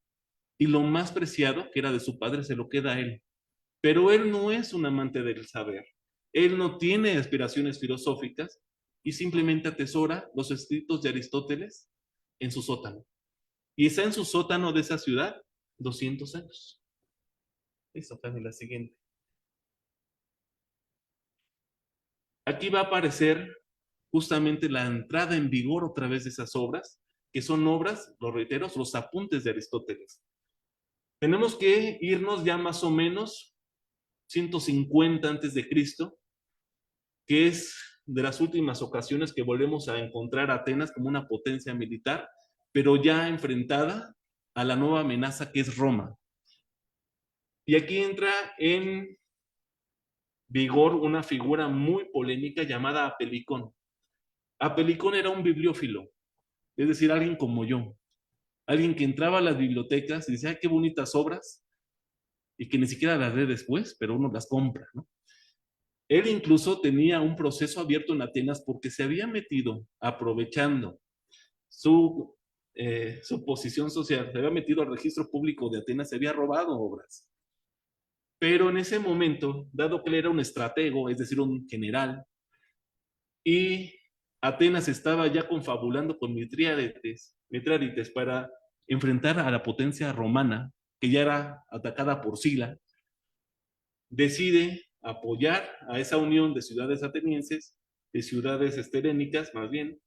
y lo más preciado, que era de su padre, se lo queda a él. Pero él no es un amante del saber. Él no tiene aspiraciones filosóficas y simplemente atesora los escritos de Aristóteles en su sótano. Y está en su sótano de esa ciudad 200 años. Listo, Fanny, la siguiente. Aquí va a aparecer justamente la entrada en vigor otra vez de esas obras, que son obras, lo reitero, los apuntes de Aristóteles. Tenemos que irnos ya más o menos 150 antes de Cristo, que es de las últimas ocasiones que volvemos a encontrar a Atenas como una potencia militar, pero ya enfrentada a la nueva amenaza que es Roma. Y aquí entra en vigor una figura muy polémica llamada Apelicón. Apelicón era un bibliófilo, es decir, alguien como yo, alguien que entraba a las bibliotecas y decía, qué bonitas obras, y que ni siquiera las lee después, pero uno las compra, ¿no? Él incluso tenía un proceso abierto en Atenas porque se había metido, aprovechando su, su posición social, se había metido al registro público de Atenas, se había robado obras. Pero en ese momento, dado que él era un estratego, es decir, un general, y Atenas estaba ya confabulando con Mitrídates para enfrentar a la potencia romana, que ya era atacada por Sila, decide apoyar a esa unión de ciudades atenienses, de ciudades helénicas más bien,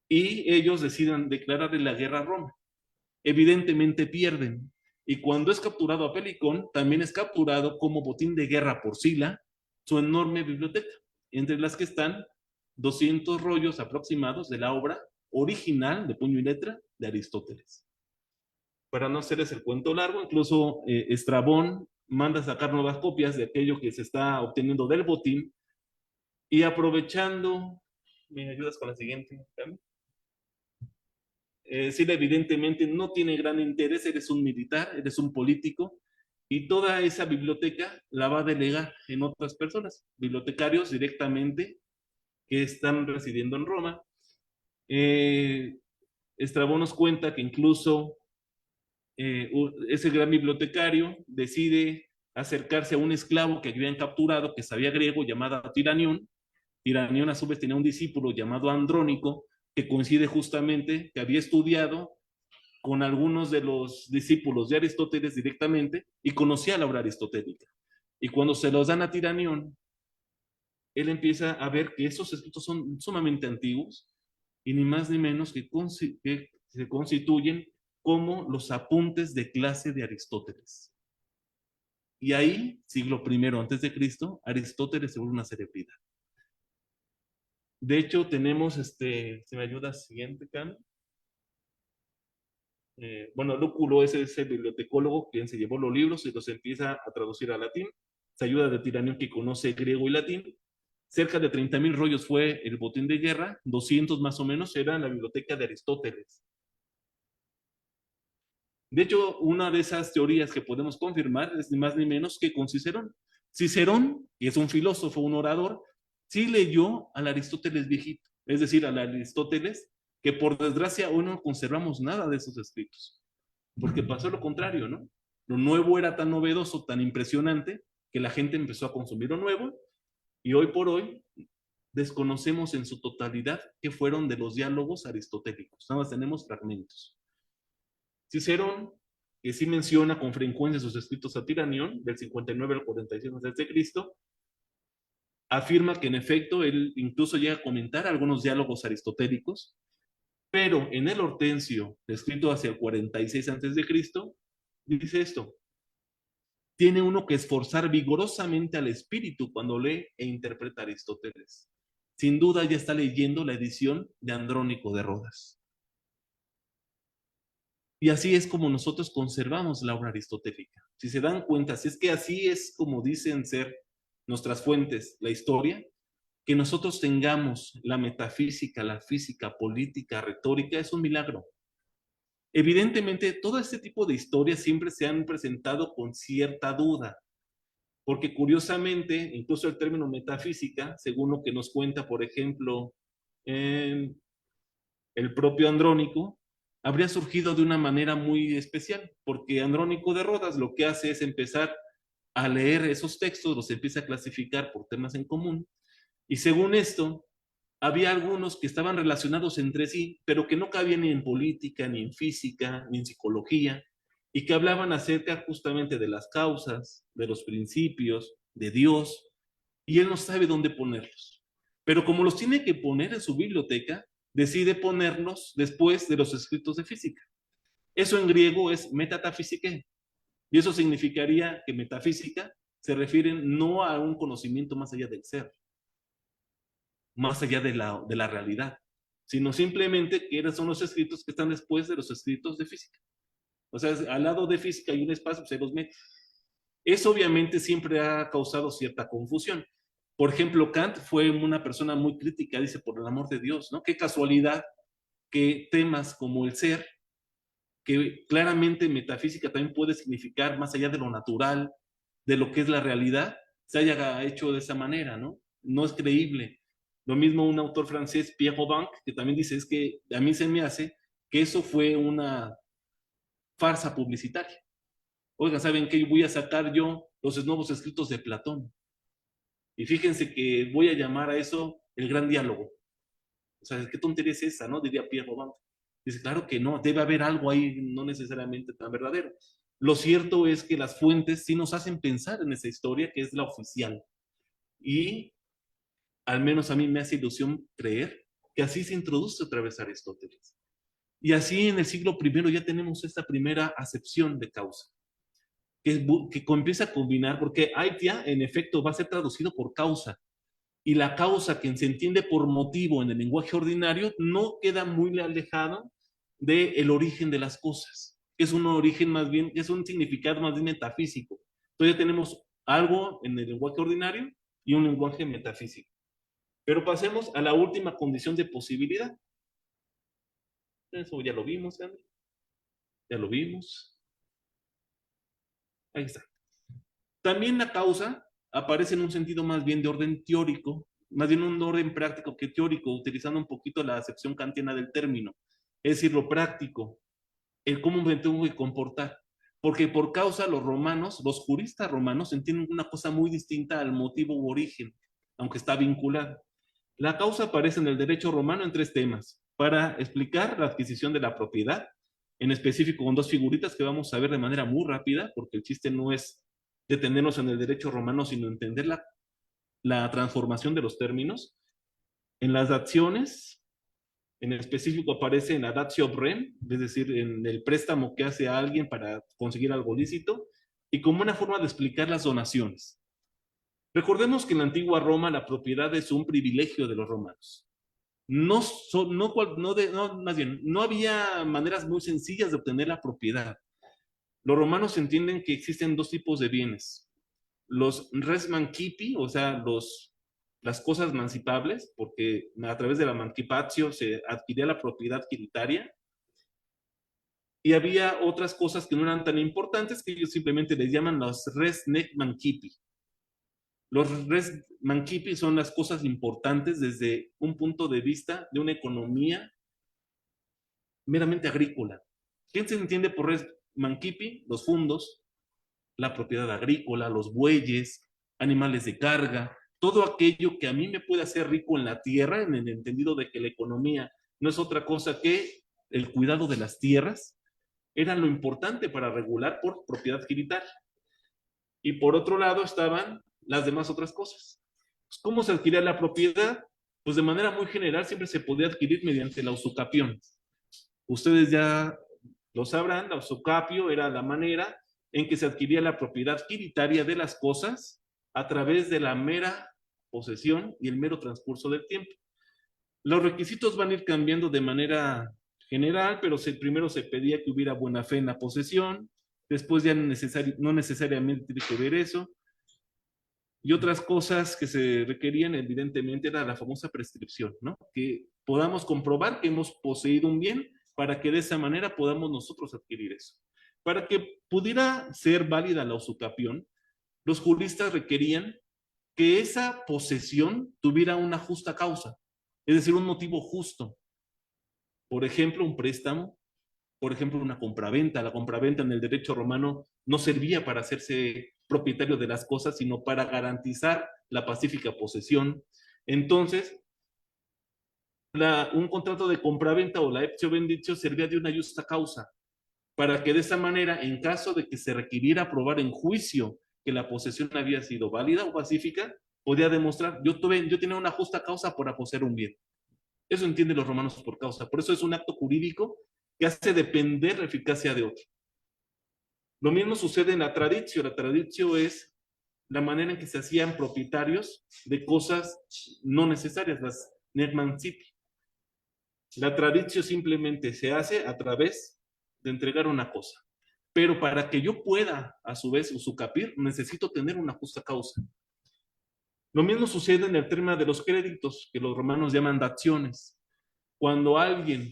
y ellos deciden declararle la guerra a Roma. Evidentemente pierden, y cuando es capturado a Pelicón, también es capturado como botín de guerra por Sila, su enorme biblioteca, entre las que están 200 rollos aproximados de la obra original de puño y letra de Aristóteles. Para no hacerles el cuento largo, incluso Estrabón manda sacar nuevas copias de aquello que se está obteniendo del botín, y aprovechando, ¿me ayudas con la siguiente, Cami? Sila evidentemente no tiene gran interés, eres un militar, eres un político, y toda esa biblioteca la va a delegar en otras personas, bibliotecarios directamente que están residiendo en Roma. Estrabón nos cuenta que incluso ese gran bibliotecario decide acercarse a un esclavo que habían capturado, que sabía griego, llamado Tiranión. Tiranión a su vez tenía un discípulo llamado Andrónico, que coincide justamente, que había estudiado con algunos de los discípulos de Aristóteles directamente y conocía la obra aristotélica. Y cuando se los dan a Tiranión, él empieza a ver que esos escritos son sumamente antiguos y ni más ni menos que se constituyen como los apuntes de clase de Aristóteles. Y ahí, siglo I antes de Cristo, Aristóteles se vuelve una celebridad. De hecho, tenemos, si me ayudas, siguiente, Can. Bueno, Lúculo es ese bibliotecólogo quien se llevó los libros y los empieza a traducir al latín. Se ayuda de Tiranión, que conoce griego y latín. Cerca de 30,000 rollos fue el botín de guerra, 200 más o menos era la biblioteca de Aristóteles. De hecho, una de esas teorías que podemos confirmar es ni más ni menos que con Cicerón. Cicerón, que es un filósofo, un orador, sí leyó al Aristóteles viejito, es decir, al Aristóteles que por desgracia hoy no conservamos nada de esos escritos, porque pasó lo contrario, ¿no? Lo nuevo era tan novedoso, tan impresionante, que la gente empezó a consumir lo nuevo, y hoy por hoy desconocemos en su totalidad qué fueron de los diálogos aristotélicos, nada más tenemos fragmentos. Cicerón, que sí menciona con frecuencia sus escritos a Tiranión, del 59 al 46 a.C., afirma que en efecto él incluso llega a comentar algunos diálogos aristotélicos, pero en el Hortensio, escrito hacia el 46 a.C., dice esto: tiene uno que esforzar vigorosamente al espíritu cuando lee e interpreta a Aristóteles. Sin duda ya está leyendo la edición de Andrónico de Rodas. Y así es como nosotros conservamos la obra aristotélica. Si se dan cuenta, si es que así es como dicen ser nuestras fuentes, la historia, que nosotros tengamos la metafísica, la física, política, retórica, es un milagro. Evidentemente, todo este tipo de historias siempre se han presentado con cierta duda, porque curiosamente, incluso el término metafísica, según lo que nos cuenta, por ejemplo, el propio Andrónico, habría surgido de una manera muy especial, porque Andrónico de Rodas lo que hace es empezar a leer esos textos, los empieza a clasificar por temas en común, y según esto, había algunos que estaban relacionados entre sí, pero que no cabían ni en política, ni en física, ni en psicología, y que hablaban acerca justamente de las causas, de los principios, de Dios, y él no sabe dónde ponerlos. Pero como los tiene que poner en su biblioteca, decide ponerlos después de los escritos de física. Eso en griego es metatafísica, y eso significaría que metafísica se refiere no a un conocimiento más allá del ser, más allá de la realidad, sino simplemente que son los escritos que están después de los escritos de física. O sea, al lado de física hay un espacio, se los mete. Eso obviamente siempre ha causado cierta confusión. Por ejemplo, Kant fue una persona muy crítica, dice, por el amor de Dios, ¿no? Qué casualidad que temas como el ser, que claramente metafísica también puede significar más allá de lo natural, de lo que es la realidad se haya hecho de esa manera, ¿no? No es creíble. Lo mismo un autor francés, Pierre Robin, que también dice, es que a mí se me hace que eso fue una farsa publicitaria. Oigan, ¿saben qué? Voy a sacar yo los nuevos escritos de Platón. Y fíjense que voy a llamar a eso el gran diálogo. O sea, ¿qué tontería es esa, no? Diría Pierre Robin. Dice, claro que no, debe haber algo ahí no necesariamente tan verdadero. Lo cierto es que las fuentes sí nos hacen pensar en esa historia que es la oficial. Y al menos a mí me hace ilusión creer que así se introduce otra vez Aristóteles. Y así en el siglo I ya tenemos esta primera acepción de causa, que empieza a combinar, porque Aitia en efecto va a ser traducido por causa, y la causa que se entiende por motivo en el lenguaje ordinario no queda muy alejado del origen de las cosas, que es un origen más bien, es un significado más bien metafísico. Entonces ya tenemos algo en el lenguaje ordinario y un lenguaje metafísico. Pero pasemos a la última condición de posibilidad. Eso ya lo vimos, Andy. Ya lo vimos. Ahí está. También la causa aparece en un sentido más bien de orden teórico, más bien un orden práctico que teórico, utilizando un poquito la acepción kantiana del término. Es decir, lo práctico, el cómo me tengo que comportar. Porque por causa los romanos, los juristas romanos entienden una cosa muy distinta al motivo u origen, aunque está vinculado. La causa aparece en el derecho romano en tres temas, para explicar la adquisición de la propiedad, en específico con dos figuritas que vamos a ver de manera muy rápida, porque el chiste no es detenernos en el derecho romano, sino entender la transformación de los términos. En las daciones, en específico aparece en la datio rem, es decir, en el préstamo que hace a alguien para conseguir algo lícito, y como una forma de explicar las donaciones. Recordemos que en la antigua Roma la propiedad es un privilegio de los romanos. Más bien, no había maneras muy sencillas de obtener la propiedad. Los romanos entienden que existen dos tipos de bienes. Los res mancipi, o sea, las cosas mancipables, porque a través de la mancipatio se adquiría la propiedad quiritaria, y había otras cosas que no eran tan importantes que ellos simplemente les llaman los res nec mancipi. Los res mancipi son las cosas importantes desde un punto de vista de una economía meramente agrícola. ¿Quién se entiende por res mancipi? Los fundos, la propiedad agrícola, los bueyes, animales de carga, todo aquello que a mí me puede hacer rico en la tierra, en el entendido de que la economía no es otra cosa que el cuidado de las tierras, era lo importante para regular por propiedad quiritaria. Y por otro lado estaban las demás otras cosas. ¿Cómo se adquiría la propiedad? Pues de manera muy general siempre se podía adquirir mediante la usucapión. Ustedes ya lo sabrán, la usucapio era la manera en que se adquiría la propiedad quiritaria de las cosas a través de la mera posesión y el mero transcurso del tiempo. Los requisitos van a ir cambiando de manera general, pero primero se pedía que hubiera buena fe en la posesión, después ya no necesariamente tiene que ver eso, y otras cosas que se requerían evidentemente era la famosa prescripción, ¿no? Que podamos comprobar que hemos poseído un bien para que de esa manera podamos nosotros adquirir eso. Para que pudiera ser válida la usucapión, los juristas requerían que esa posesión tuviera una justa causa, es decir, un motivo justo. Por ejemplo, un préstamo, por ejemplo, una compraventa. La compraventa en el derecho romano no servía para hacerse propietario de las cosas, sino para garantizar la pacífica posesión. Entonces, un contrato de compraventa o la eptio venditio servía de una justa causa, para que de esa manera, en caso de que se requiriera probar en juicio que la posesión había sido válida o pacífica, podía demostrar, yo tenía una justa causa para poseer un bien. Eso entienden los romanos por causa. Por eso es un acto jurídico que hace depender la eficacia de otro. Lo mismo sucede en la traditio. La traditio es la manera en que se hacían propietarios de cosas no necesarias, las nec mancipi. La traditio simplemente se hace a través de entregar una cosa. Pero para que yo pueda, a su vez, usucapir, necesito tener una justa causa. Lo mismo sucede en el tema de los créditos, que los romanos llaman daciones. Cuando alguien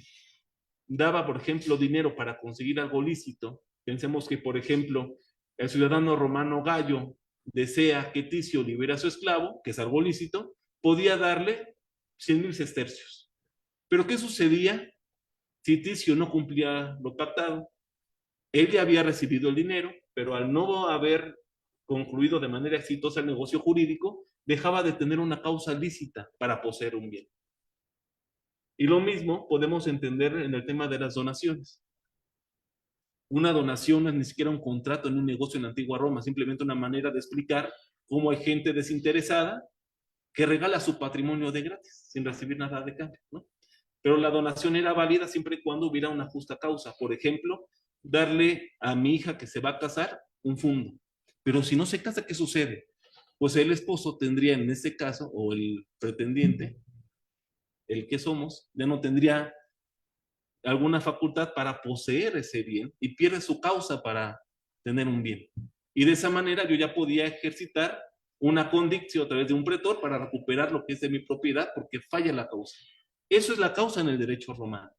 daba, por ejemplo, dinero para conseguir algo lícito, pensemos que, por ejemplo, el ciudadano romano Gallo desea que Ticio libere a su esclavo, que es algo lícito, podía darle 100,000 sestercios. Pero ¿qué sucedía si Ticio no cumplía lo pactado? Él ya había recibido el dinero, pero al no haber concluido de manera exitosa el negocio jurídico, dejaba de tener una causa lícita para poseer un bien. Y lo mismo podemos entender en el tema de las donaciones. Una donación no es ni siquiera un contrato en un negocio en la antigua Roma, simplemente una manera de explicar cómo hay gente desinteresada que regala su patrimonio de gratis, sin recibir nada de cambio, ¿no? Pero la donación era válida siempre y cuando hubiera una justa causa. Por ejemplo, darle a mi hija que se va a casar un fondo. Pero si no se casa, ¿qué sucede? Pues el esposo tendría en este caso, o el pretendiente, el que somos, ya no tendría alguna facultad para poseer ese bien y pierde su causa para tener un bien. Y de esa manera yo ya podía ejercitar una condicción a través de un pretor para recuperar lo que es de mi propiedad porque falla la causa. Eso es la causa en el derecho romano.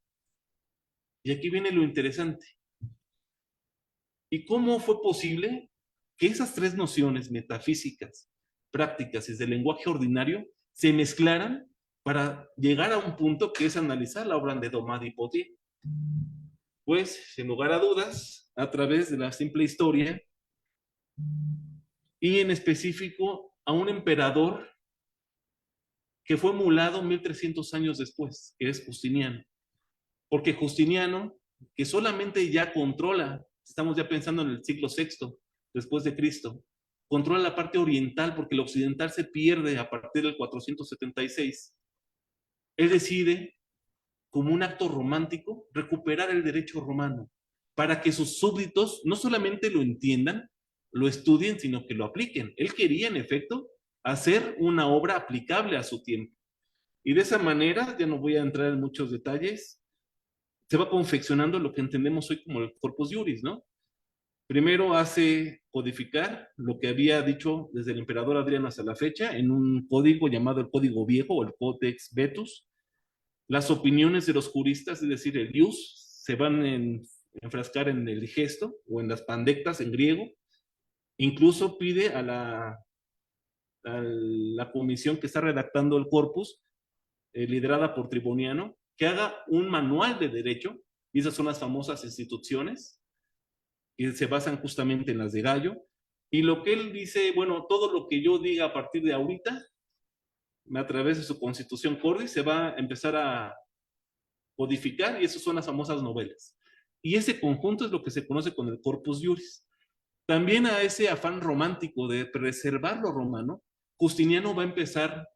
Y aquí viene lo interesante. ¿Y cómo fue posible que esas tres nociones metafísicas, prácticas y del lenguaje ordinario se mezclaran para llegar a un punto que es analizar la obra de Domade y Potier? Pues, sin lugar a dudas, a través de la simple historia y en específico a un emperador que fue mulado 1300 años después, que es Justiniano. Porque Justiniano, que solamente ya controla, estamos ya pensando en el siglo VI después de Cristo, controla la parte oriental porque el occidental se pierde a partir del 476. Él decide, como un acto romántico, recuperar el derecho romano para que sus súbditos no solamente lo entiendan, lo estudien, sino que lo apliquen. Él quería, en efecto, hacer una obra aplicable a su tiempo. Y de esa manera, ya no voy a entrar en muchos detalles, se va confeccionando lo que entendemos hoy como el Corpus Juris, ¿no? Primero hace codificar lo que había dicho desde el emperador Adriano hasta la fecha en un código llamado el Código Viejo o el Codex Vetus. Las opiniones de los juristas, es decir, el ius, se van a enfrascar en el digesto o en las pandectas en griego. Incluso pide a la comisión que está redactando el corpus, liderada por Triboniano, que haga un manual de derecho, y esas son las famosas instituciones, que se basan justamente en las de Gallo, y lo que él dice, bueno, todo lo que yo diga a partir de ahorita, a través de su Constitución Cordis, se va a empezar a codificar, y esas son las famosas novelas. Y ese conjunto es lo que se conoce con el Corpus Juris. También a ese afán romántico de preservar lo romano, Justiniano va a empezar,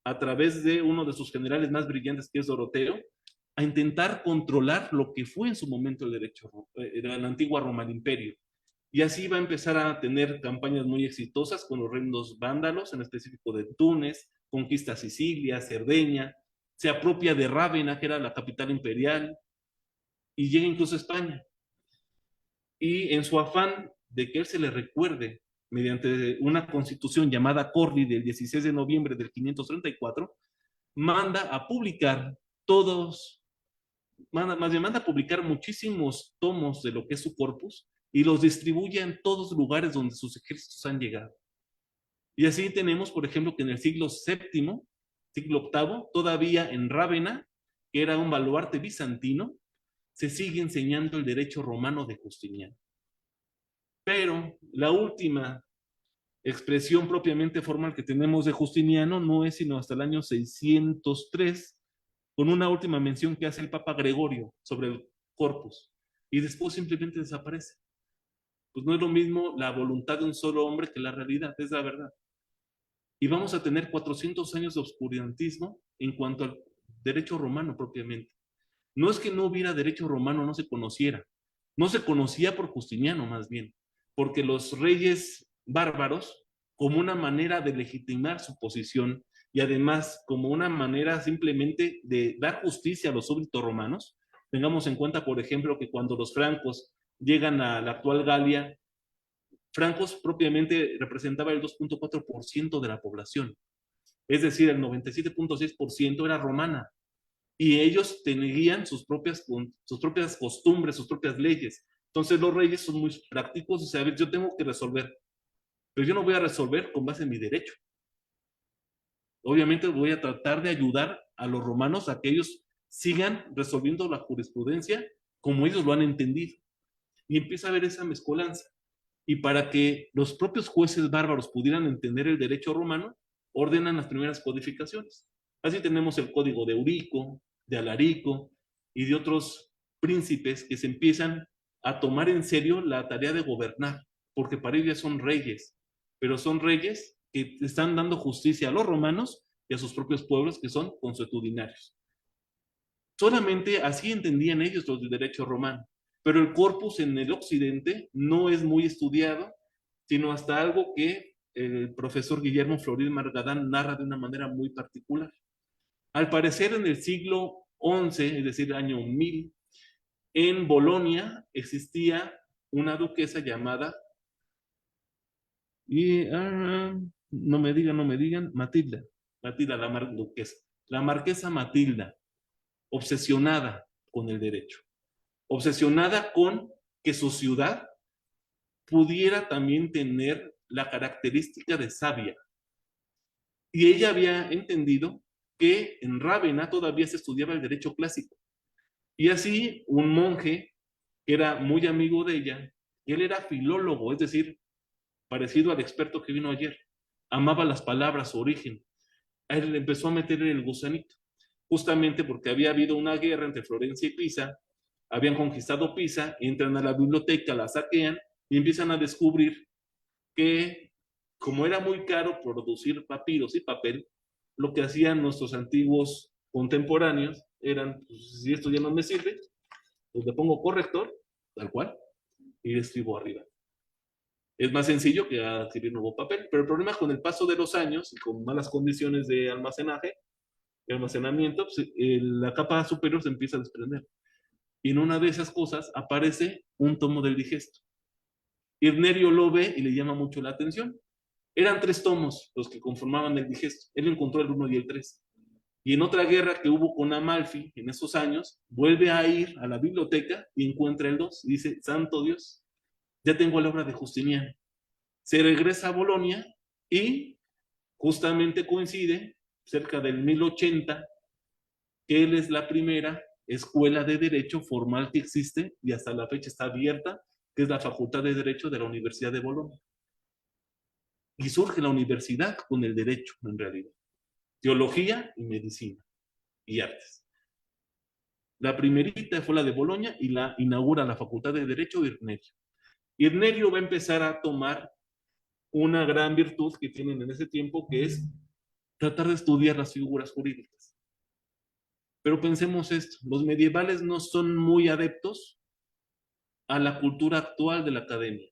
a través de uno de sus generales más brillantes, que es Doroteo, a intentar controlar lo que fue en su momento el derecho de la antigua Roma, el imperio. Y así va a empezar a tener campañas muy exitosas con los reinos vándalos, en específico de Túnez, conquista Sicilia, Cerdeña, se apropia de Rávena, que era la capital imperial, y llega incluso a España. Y en su afán de que él se le recuerde mediante una constitución llamada Cordi del 16 de noviembre del 534, manda a publicar manda a publicar muchísimos tomos de lo que es su corpus y los distribuye en todos los lugares donde sus ejércitos han llegado. Y así tenemos, por ejemplo, que en el siglo VII, siglo VIII, todavía en Rávena, que era un baluarte bizantino, se sigue enseñando el derecho romano de Justiniano. Pero la última expresión propiamente formal que tenemos de Justiniano no es sino hasta el año 603, con una última mención que hace el Papa Gregorio sobre el corpus, y después simplemente desaparece. Pues no es lo mismo la voluntad de un solo hombre que la realidad, es la verdad. Y vamos a tener 400 años de oscurantismo en cuanto al derecho romano propiamente. No es que no hubiera derecho romano, no se conociera. No se conocía por Justiniano más bien, porque los reyes bárbaros, como una manera de legitimar su posición y además como una manera simplemente de dar justicia a los súbditos romanos, tengamos en cuenta, por ejemplo, que cuando los francos llegan a la actual Galia, francos propiamente representaba el 2.4% de la población, es decir, el 97.6% era romana, y ellos tenían sus propias costumbres, sus propias leyes. Entonces los reyes son muy prácticos y saben, yo tengo que resolver pero yo no voy a resolver con base en mi derecho. Obviamente voy a tratar de ayudar a los romanos a que ellos sigan resolviendo la jurisprudencia como ellos lo han entendido. Y empieza a haber esa mezcolanza. Y para que los propios jueces bárbaros pudieran entender el derecho romano, ordenan las primeras codificaciones. Así tenemos el código de Eurico, de Alarico y de otros príncipes que se empiezan a tomar en serio la tarea de gobernar, porque para ellos son reyes, pero son reyes que están dando justicia a los romanos y a sus propios pueblos que son consuetudinarios. Solamente así entendían ellos los del derecho romano, pero el corpus en el occidente no es muy estudiado, sino hasta algo que el profesor Guillermo Florid Margadán narra de una manera muy particular. Al parecer en el siglo XI, es decir, año 1000, en Bolonia existía una duquesa llamada, no me digan, Matilda, duquesa, la marquesa Matilda, obsesionada con el derecho, obsesionada con que su ciudad pudiera también tener la característica de sabia. Y ella había entendido que en Rávena todavía se estudiaba el derecho clásico. Y así un monje que era muy amigo de ella, él era filólogo, es decir, parecido al experto que vino ayer, amaba las palabras, su origen. A él le empezó a meter el gusanito, justamente porque había habido una guerra entre Florencia y Pisa, habían conquistado Pisa, entran a la biblioteca, la saquean y empiezan a descubrir que, como era muy caro producir papiros y papel, lo que hacían nuestros antiguos contemporáneos eran, pues, si esto ya no me sirve, pues le pongo corrector, tal cual, y le escribo arriba. Es más sencillo que adquirir nuevo papel, pero el problema con el paso de los años y con malas condiciones de almacenaje y almacenamiento, pues, la capa superior se empieza a desprender. Y en una de esas cosas aparece un tomo del Digesto. Irnerio lo ve y le llama mucho la atención. Eran 3 tomos los que conformaban el Digesto. Él encontró el 1 y el 3. Y en otra guerra que hubo con Amalfi en esos años, vuelve a ir a la biblioteca y encuentra el 2. Y dice, santo Dios, ya tengo la obra de Justiniano. Se regresa a Bolonia y justamente coincide, cerca del 1080, que él es la primera escuela de derecho formal que existe y hasta la fecha está abierta, que es la Facultad de Derecho de la Universidad de Bolonia. Y surge la universidad con el derecho, en realidad. Teología y medicina y artes. La primerita fue la de Bolonia y la inaugura la Facultad de Derecho Irnerio. Irnerio va a empezar a tomar una gran virtud que tienen en ese tiempo, que es tratar de estudiar las figuras jurídicas. Pero pensemos esto, los medievales no son muy adeptos a la cultura actual de la academia.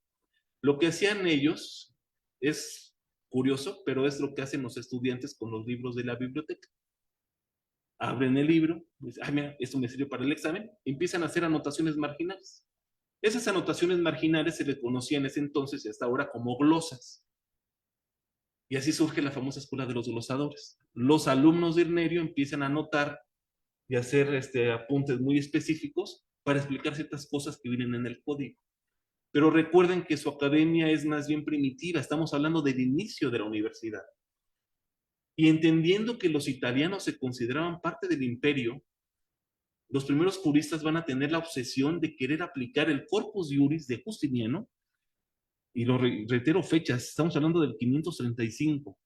Lo que hacían ellos es curioso, pero es lo que hacen los estudiantes con los libros de la biblioteca. Abren el libro, dicen, mira, esto me sirve para el examen, y empiezan a hacer anotaciones marginales. Esas anotaciones marginales se le conocían en ese entonces y hasta ahora como glosas. Y así surge la famosa escuela de los glosadores. Los alumnos de Irnerio empiezan a anotar y a hacer apuntes muy específicos para explicar ciertas cosas que vienen en el código. Pero recuerden que su academia es más bien primitiva, estamos hablando del inicio de la universidad. Y entendiendo que los italianos se consideraban parte del imperio, los primeros juristas van a tener la obsesión de querer aplicar el Corpus Iuris de Justiniano, y lo reitero fechas, estamos hablando del 535.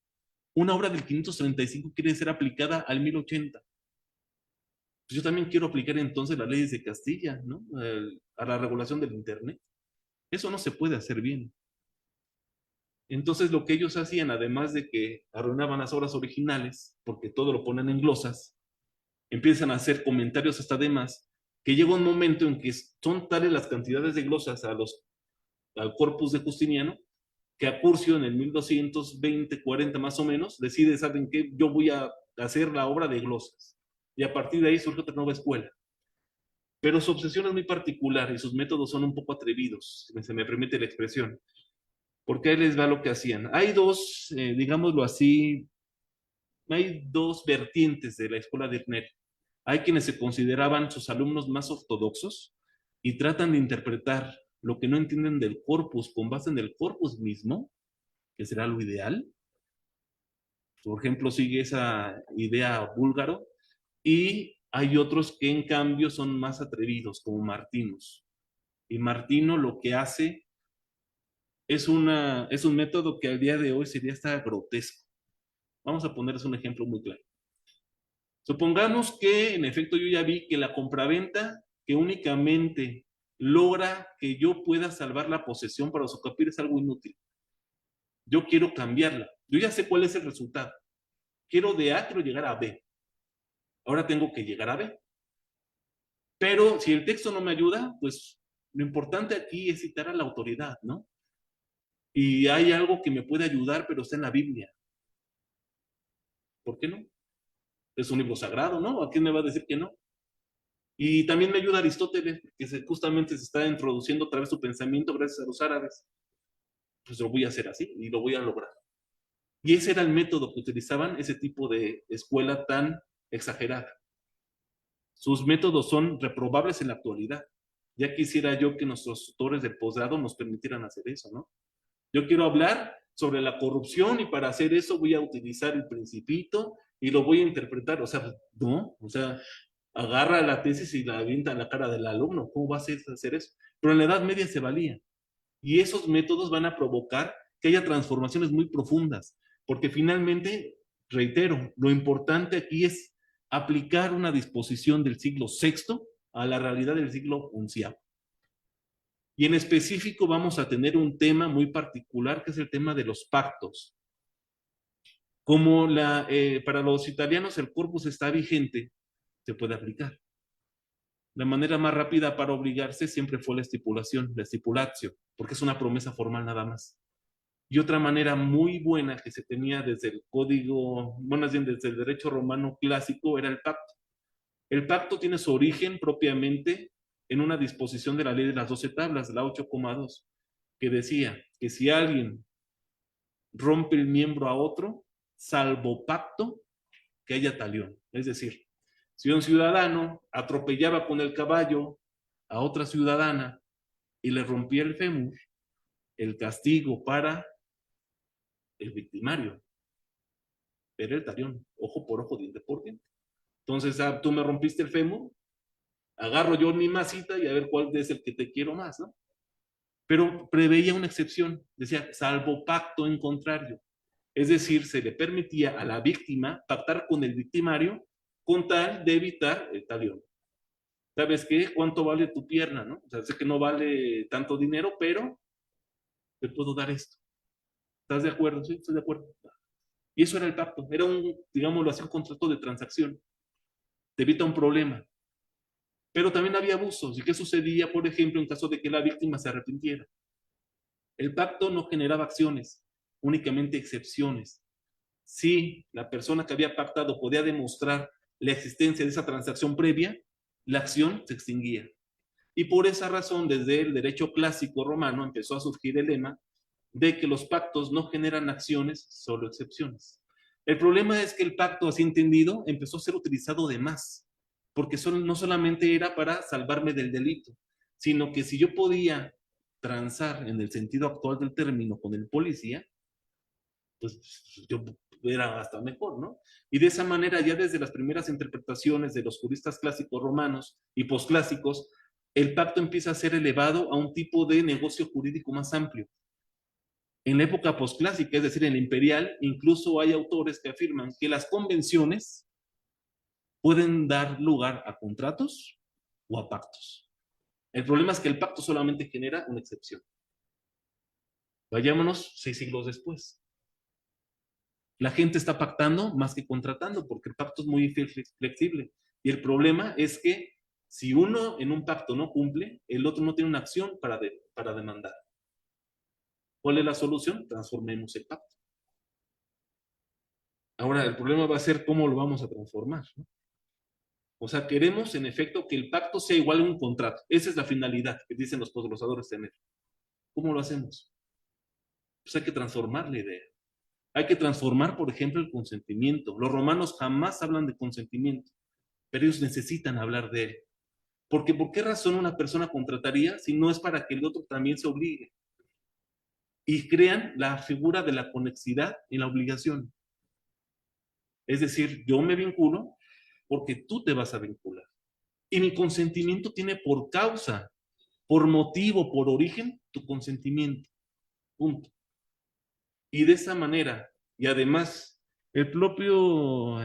Una obra del 535 quiere ser aplicada al 1080. Pues yo también quiero aplicar entonces las leyes de Castilla, ¿no? A la regulación del Internet. Eso no se puede hacer bien. Entonces lo que ellos hacían, además de que arruinaban las obras originales, porque todo lo ponen en glosas, empiezan a hacer comentarios hasta de más, que llega un momento en que son tales las cantidades de glosas al corpus de Justiniano, que Apurcio en el 1220-40 más o menos, decide, ¿saben qué? Yo voy a hacer la obra de glosas. Y a partir de ahí surge otra nueva escuela. Pero su obsesión es muy particular y sus métodos son un poco atrevidos, si se me permite la expresión. Porque ahí les va lo que hacían. Hay dos, digámoslo así, hay dos vertientes de la escuela de Irnerio. Hay quienes se consideraban sus alumnos más ortodoxos y tratan de interpretar lo que no entienden del corpus con base en el corpus mismo, que será lo ideal. Por ejemplo, sigue esa idea búlgaro, y hay otros que en cambio son más atrevidos, como Martinus. Y Martino lo que hace es un método que al día de hoy sería hasta grotesco. Vamos a ponerles un ejemplo muy claro. Supongamos que en efecto yo ya vi que la compraventa que únicamente logra que yo pueda salvar la posesión para usufructuar es algo inútil. Yo quiero cambiarla. Yo ya sé cuál es el resultado. Quiero de A, quiero llegar a B. Ahora tengo que llegar a B. Pero si el texto no me ayuda, pues lo importante aquí es citar a la autoridad, ¿no? Y hay algo que me puede ayudar, pero está en la Biblia. ¿Por qué no? Es un libro sagrado, ¿no? ¿A quién me va a decir que no? Y también me ayuda Aristóteles, que justamente se está introduciendo otra vez su pensamiento gracias a los árabes. Pues lo voy a hacer así y lo voy a lograr. Y ese era el método que utilizaban ese tipo de escuela tan exagerada. Sus métodos son reprobables en la actualidad. Ya quisiera yo que nuestros tutores del posgrado nos permitieran hacer eso, ¿no? Yo quiero hablar sobre la corrupción y para hacer eso voy a utilizar el Principito y lo voy a interpretar. O sea, no, o sea, agarra la tesis y la avienta en la cara del alumno. ¿Cómo va a hacer eso? Pero en la Edad Media se valía. Y esos métodos van a provocar que haya transformaciones muy profundas. Porque finalmente, reitero, lo importante aquí es aplicar una disposición del siglo VI a la realidad del siglo XI. Y en específico vamos a tener un tema muy particular, que es el tema de los pactos. Como para los italianos el corpus está vigente, se puede aplicar. La manera más rápida para obligarse siempre fue la estipulación, la stipulatio, porque es una promesa formal nada más. Y otra manera muy buena que se tenía desde el código, bueno, más bien desde el derecho romano clásico, era el pacto. El pacto tiene su origen propiamente en una disposición de la ley de las 12 tablas, la 8,2, que decía que si alguien rompe el miembro a otro, salvo pacto, que haya talión. Es decir, si un ciudadano atropellaba con el caballo a otra ciudadana y le rompía el fémur, el castigo para el victimario era el talión, ojo por ojo, diente por diente. Entonces, tú me rompiste el fémur, agarro yo mi masita y a ver cuál es el que te quiero más, ¿no? Pero preveía una excepción, decía, salvo pacto en contrario. Es decir, se le permitía a la víctima pactar con el victimario con tal de evitar el talión. ¿Sabes qué? ¿Cuánto vale tu pierna, no? O sea, sé que no vale tanto dinero, pero te puedo dar esto. ¿Estás de acuerdo? Sí, estoy de acuerdo. Y eso era el pacto. Era digámoslo así, un contrato de transacción. Te evita un problema. Pero también había abusos. ¿Y qué sucedía, por ejemplo, en caso de que la víctima se arrepintiera? El pacto no generaba acciones, únicamente excepciones. Si la persona que había pactado podía demostrar la existencia de esa transacción previa, la acción se extinguía. Y por esa razón, desde el derecho clásico romano empezó a surgir el lema de que los pactos no generan acciones, solo excepciones. El problema es que el pacto, así entendido, empezó a ser utilizado de más, porque no solamente era para salvarme del delito, sino que si yo podía transar en el sentido actual del término con el policía, pues yo era hasta mejor, ¿no? Y de esa manera, ya desde las primeras interpretaciones de los juristas clásicos romanos y posclásicos, el pacto empieza a ser elevado a un tipo de negocio jurídico más amplio. En la época posclásica, es decir, en la imperial, incluso hay autores que afirman que las convenciones pueden dar lugar a contratos o a pactos. El problema es que el pacto solamente genera una excepción. Vayámonos 6 siglos después. La gente está pactando más que contratando, porque el pacto es muy flexible. Y el problema es que si uno en un pacto no cumple, el otro no tiene una acción para demandar. ¿Cuál es la solución? Transformemos el pacto. Ahora, el problema va a ser cómo lo vamos a transformar, ¿no? O sea, queremos en efecto que el pacto sea igual a un contrato. Esa es la finalidad que dicen los posglosadores tener. ¿Cómo lo hacemos? Pues hay que transformar la idea. Hay que transformar, por ejemplo, el consentimiento. Los romanos jamás hablan de consentimiento, pero ellos necesitan hablar de él. Porque ¿por qué razón una persona contrataría si no es para que el otro también se obligue? y crean la figura de la conexidad y la obligación. Es decir, yo me vinculo porque tú te vas a vincular. Y mi consentimiento tiene por causa, por motivo, por origen, tu consentimiento. Punto. Y de esa manera, y además, el propio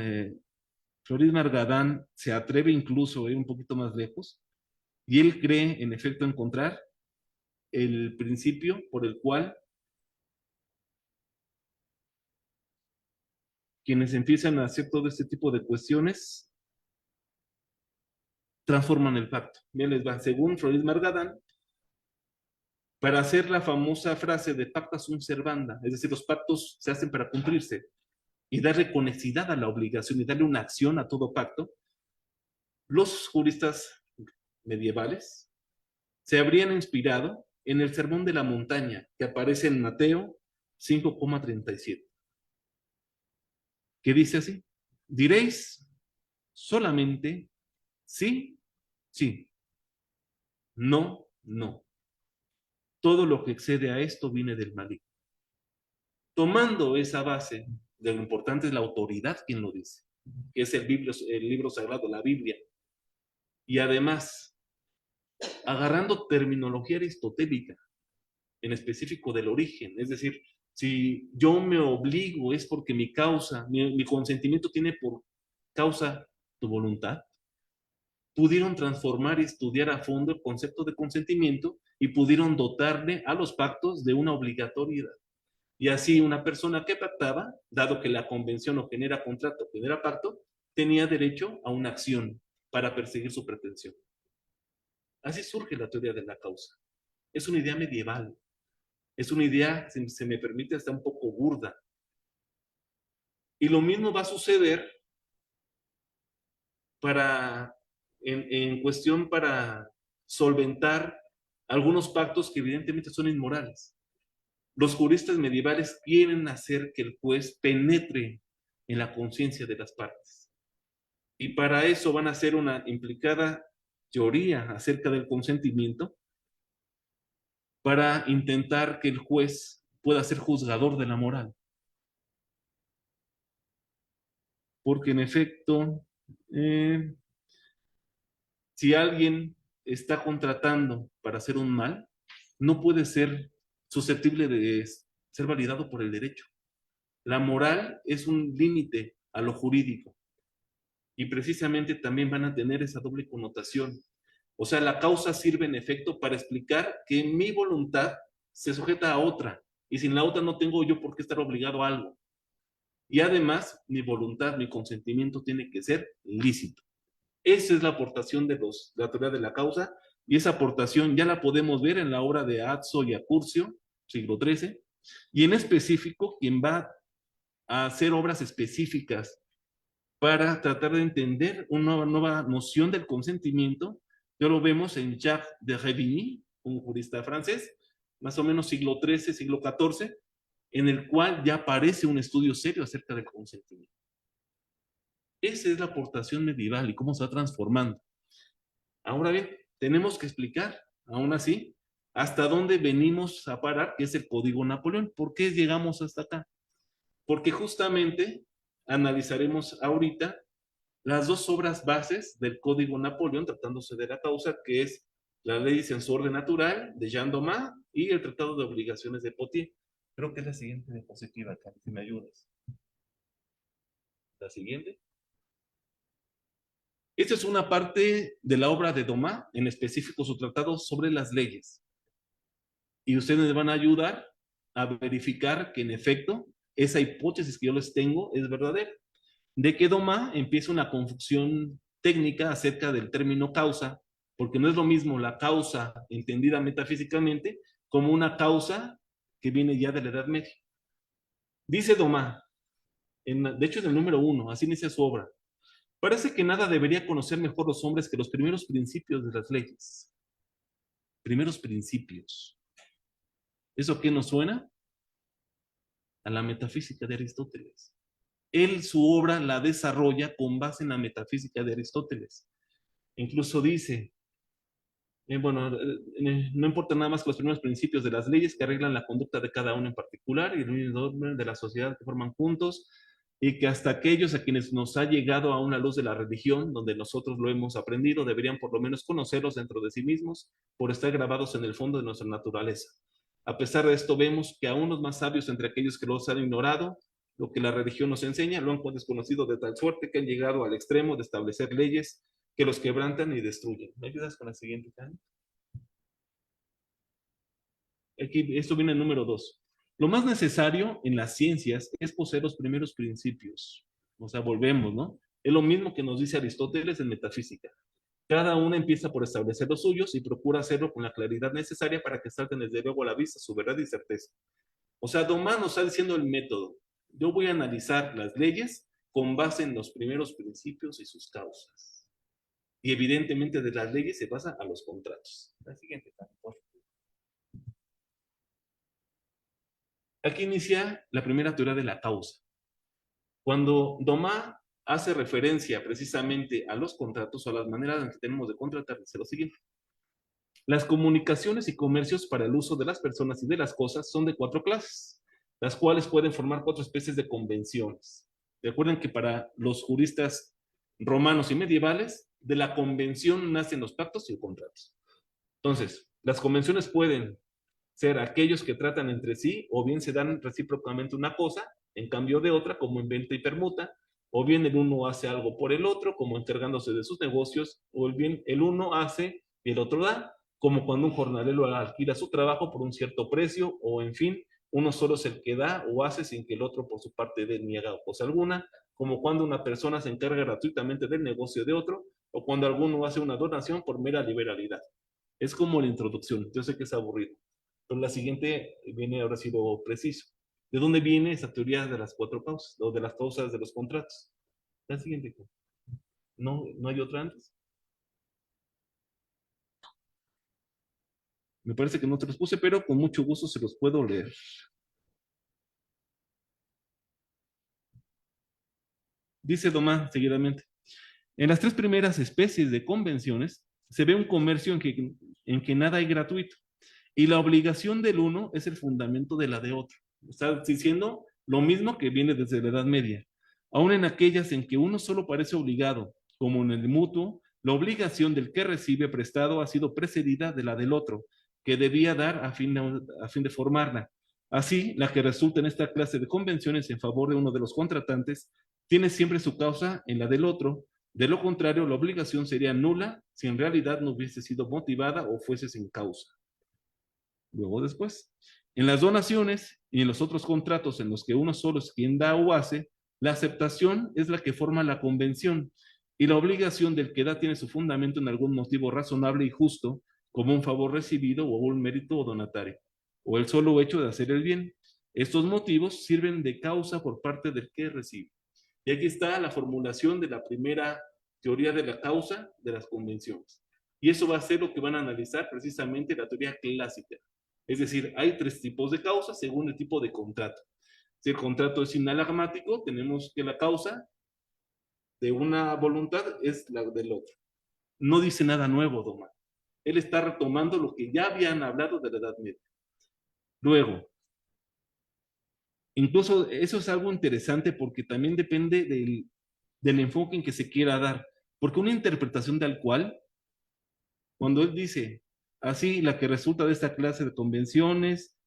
Floris Margadán se atreve incluso a ir un poquito más lejos, y él cree, en efecto, encontrar el principio por el cual quienes empiezan a hacer todo este tipo de cuestiones transforman el pacto. Bien les va. Según Floris Margadán, para hacer la famosa frase de pacta sunt servanda, es decir, los pactos se hacen para cumplirse, y darle conexidad a la obligación y darle una acción a todo pacto, los juristas medievales se habrían inspirado en el Sermón de la Montaña, que aparece en Mateo 5,37, que dice así: diréis solamente sí, sí, no, no. Todo lo que excede a esto viene del maligno. Tomando esa base, de lo importante es la autoridad quien lo dice, que es el libro sagrado, la Biblia, y además agarrando terminología aristotélica, en específico del origen, es decir, si yo me obligo es porque mi causa, mi consentimiento tiene por causa tu voluntad, pudieron transformar y estudiar a fondo el concepto de consentimiento y pudieron dotarle a los pactos de una obligatoriedad. Y así una persona que pactaba, dado que la convención no genera contrato, genera pacto, tenía derecho a una acción para perseguir su pretensión. Así surge la teoría de la causa. Es una idea medieval. Es una idea, si se me permite, hasta un poco burda. Y lo mismo va a suceder en cuestión para solventar algunos pactos que evidentemente son inmorales. Los juristas medievales quieren hacer que el juez penetre en la conciencia de las partes. Y para eso van a hacer una implicada teoría acerca del consentimiento para intentar que el juez pueda ser juzgador de la moral. Porque en efecto, si alguien está contratando para hacer un mal, no puede ser susceptible de ser validado por el derecho. La moral es un límite a lo jurídico y precisamente también van a tener esa doble connotación. O sea, la causa sirve en efecto para explicar que mi voluntad se sujeta a otra y sin la otra no tengo yo por qué estar obligado a algo. Y además, mi voluntad, mi consentimiento tiene que ser lícito. Esa es la aportación de la teoría de la causa, y esa aportación ya la podemos ver en la obra de Azzo y Accurcio, siglo XIII, y en específico, quien va a hacer obras específicas para tratar de entender una nueva noción del consentimiento, ya lo vemos en Jacques de Revigny, un jurista francés, más o menos siglo XIII, siglo XIV, en el cual ya aparece un estudio serio acerca del consentimiento. Esa es la aportación medieval y cómo se va transformando. Ahora bien, tenemos que explicar, aún así, hasta dónde venimos a parar, que es el Código Napoleón. ¿Por qué llegamos hasta acá? Porque justamente analizaremos ahorita las dos obras bases del Código Napoleón, tratándose de la causa, que es la Ley en su orden natural de Jean Domas y el Tratado de Obligaciones de Potier. Creo que es la siguiente diapositiva, acá, si me ayudas. La siguiente. Esta es una parte de la obra de Domas, en específico su tratado sobre las leyes. Y ustedes van a ayudar a verificar que en efecto esa hipótesis que yo les tengo es verdadera. De que Domas empieza una confusión técnica acerca del término causa, porque no es lo mismo la causa entendida metafísicamente como una causa que viene ya de la Edad Media. Dice Domas, de hecho es el número 1, así inicia su obra. Parece que nada debería conocer mejor los hombres que los primeros principios de las leyes. Primeros principios. ¿Eso qué nos suena? A la metafísica de Aristóteles. Él su obra la desarrolla con base en la metafísica de Aristóteles. Incluso dice, No importa nada más que los primeros principios de las leyes que arreglan la conducta de cada uno en particular y el orden de la sociedad que forman juntos, y que hasta aquellos a quienes nos ha llegado a una luz de la religión, donde nosotros lo hemos aprendido, deberían por lo menos conocerlos dentro de sí mismos por estar grabados en el fondo de nuestra naturaleza. A pesar de esto, vemos que aún los más sabios entre aquellos que los han ignorado, lo que la religión nos enseña, lo han desconocido de tal suerte que han llegado al extremo de establecer leyes que los quebrantan y destruyen. ¿Me ayudas con la siguiente, Karen? Aquí, esto viene en número 2. Lo más necesario en las ciencias es poseer los primeros principios. O sea, volvemos, ¿no? Es lo mismo que nos dice Aristóteles en Metafísica. Cada una empieza por establecer los suyos y procura hacerlo con la claridad necesaria para que salten desde luego a la vista su verdad y certeza. O sea, Domán nos está diciendo el método. Yo voy a analizar las leyes con base en los primeros principios y sus causas. Y evidentemente de las leyes se basa a los contratos. La siguiente, por favor. Aquí inicia la primera teoría de la causa. Cuando Domá hace referencia precisamente a los contratos o a las maneras en que tenemos de contratar, dice lo siguiente. Las comunicaciones y comercios para el uso de las personas y de las cosas son de 4 clases, las cuales pueden formar 4 especies de convenciones. Recuerden que para los juristas romanos y medievales, de la convención nacen los pactos y los contratos. Entonces, las convenciones pueden ser aquellos que tratan entre sí, o bien se dan recíprocamente una cosa en cambio de otra, como en venta y permuta, o bien el uno hace algo por el otro, como encargándose de sus negocios, o bien el uno hace y el otro da, como cuando un jornalero alquila su trabajo por un cierto precio, o en fin, uno solo es el que da o hace sin que el otro por su parte niega cosa alguna, como cuando una persona se encarga gratuitamente del negocio de otro, o cuando alguno hace una donación por mera liberalidad. Es como la introducción. Yo sé que es aburrido, pero la siguiente viene ahora sí lo preciso. ¿De dónde viene esa teoría de las 4 causas, o de las causas de los contratos? La siguiente. ¿No hay otra antes? Me parece que no te los puse, pero con mucho gusto se los puedo leer. Dice Domán seguidamente. En las 3 primeras especies de convenciones se ve un comercio en que nada hay gratuito, y la obligación del uno es el fundamento de la de otro. Está diciendo lo mismo que viene desde la Edad Media. Aún en aquellas en que uno solo parece obligado, como en el mutuo, la obligación del que recibe prestado ha sido precedida de la del otro, que debía dar a fin de formarla. Así, la que resulta en esta clase de convenciones en favor de uno de los contratantes tiene siempre su causa en la del otro. De lo contrario, la obligación sería nula si en realidad no hubiese sido motivada o fuese sin causa. Luego después, en las donaciones y en los otros contratos en los que uno solo es quien da o hace, la aceptación es la que forma la convención, y la obligación del que da tiene su fundamento en algún motivo razonable y justo, como un favor recibido o un mérito o donatario, o el solo hecho de hacer el bien. Estos motivos sirven de causa por parte del que recibe. Y aquí está la formulación de la primera teoría de la causa de las convenciones. Y eso va a ser lo que van a analizar precisamente la teoría clásica. Es decir, hay 3 tipos de causas según el tipo de contrato. Si el contrato es sinalagmático, tenemos que la causa de una voluntad es la del otro. No dice nada nuevo, Domán. Él está retomando lo que ya habían hablado de la Edad Media. Luego, incluso eso es algo interesante porque también depende del enfoque en que se quiera dar. Porque una interpretación tal cual, cuando él dice, así la que resulta de esta clase de convenciones,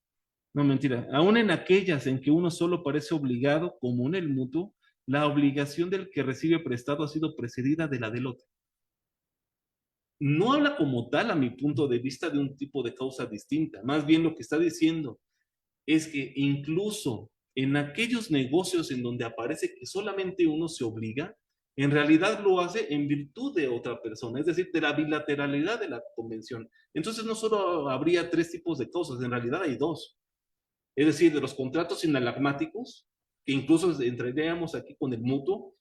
no mentira, aún en aquellas en que uno solo parece obligado, como en el mutuo, la obligación del que recibe prestado ha sido precedida de la del otro. No habla como tal, a mi punto de vista, de un tipo de causa distinta. Más bien lo que está diciendo es que incluso en aquellos negocios en donde aparece que solamente uno se obliga, en realidad lo hace en virtud de otra persona, es decir, de la bilateralidad de la convención. Entonces no solo habría 3 tipos de causas, en realidad hay 2. Es decir, de los contratos sinalagmáticos, que incluso entraríamos aquí con el mutuo,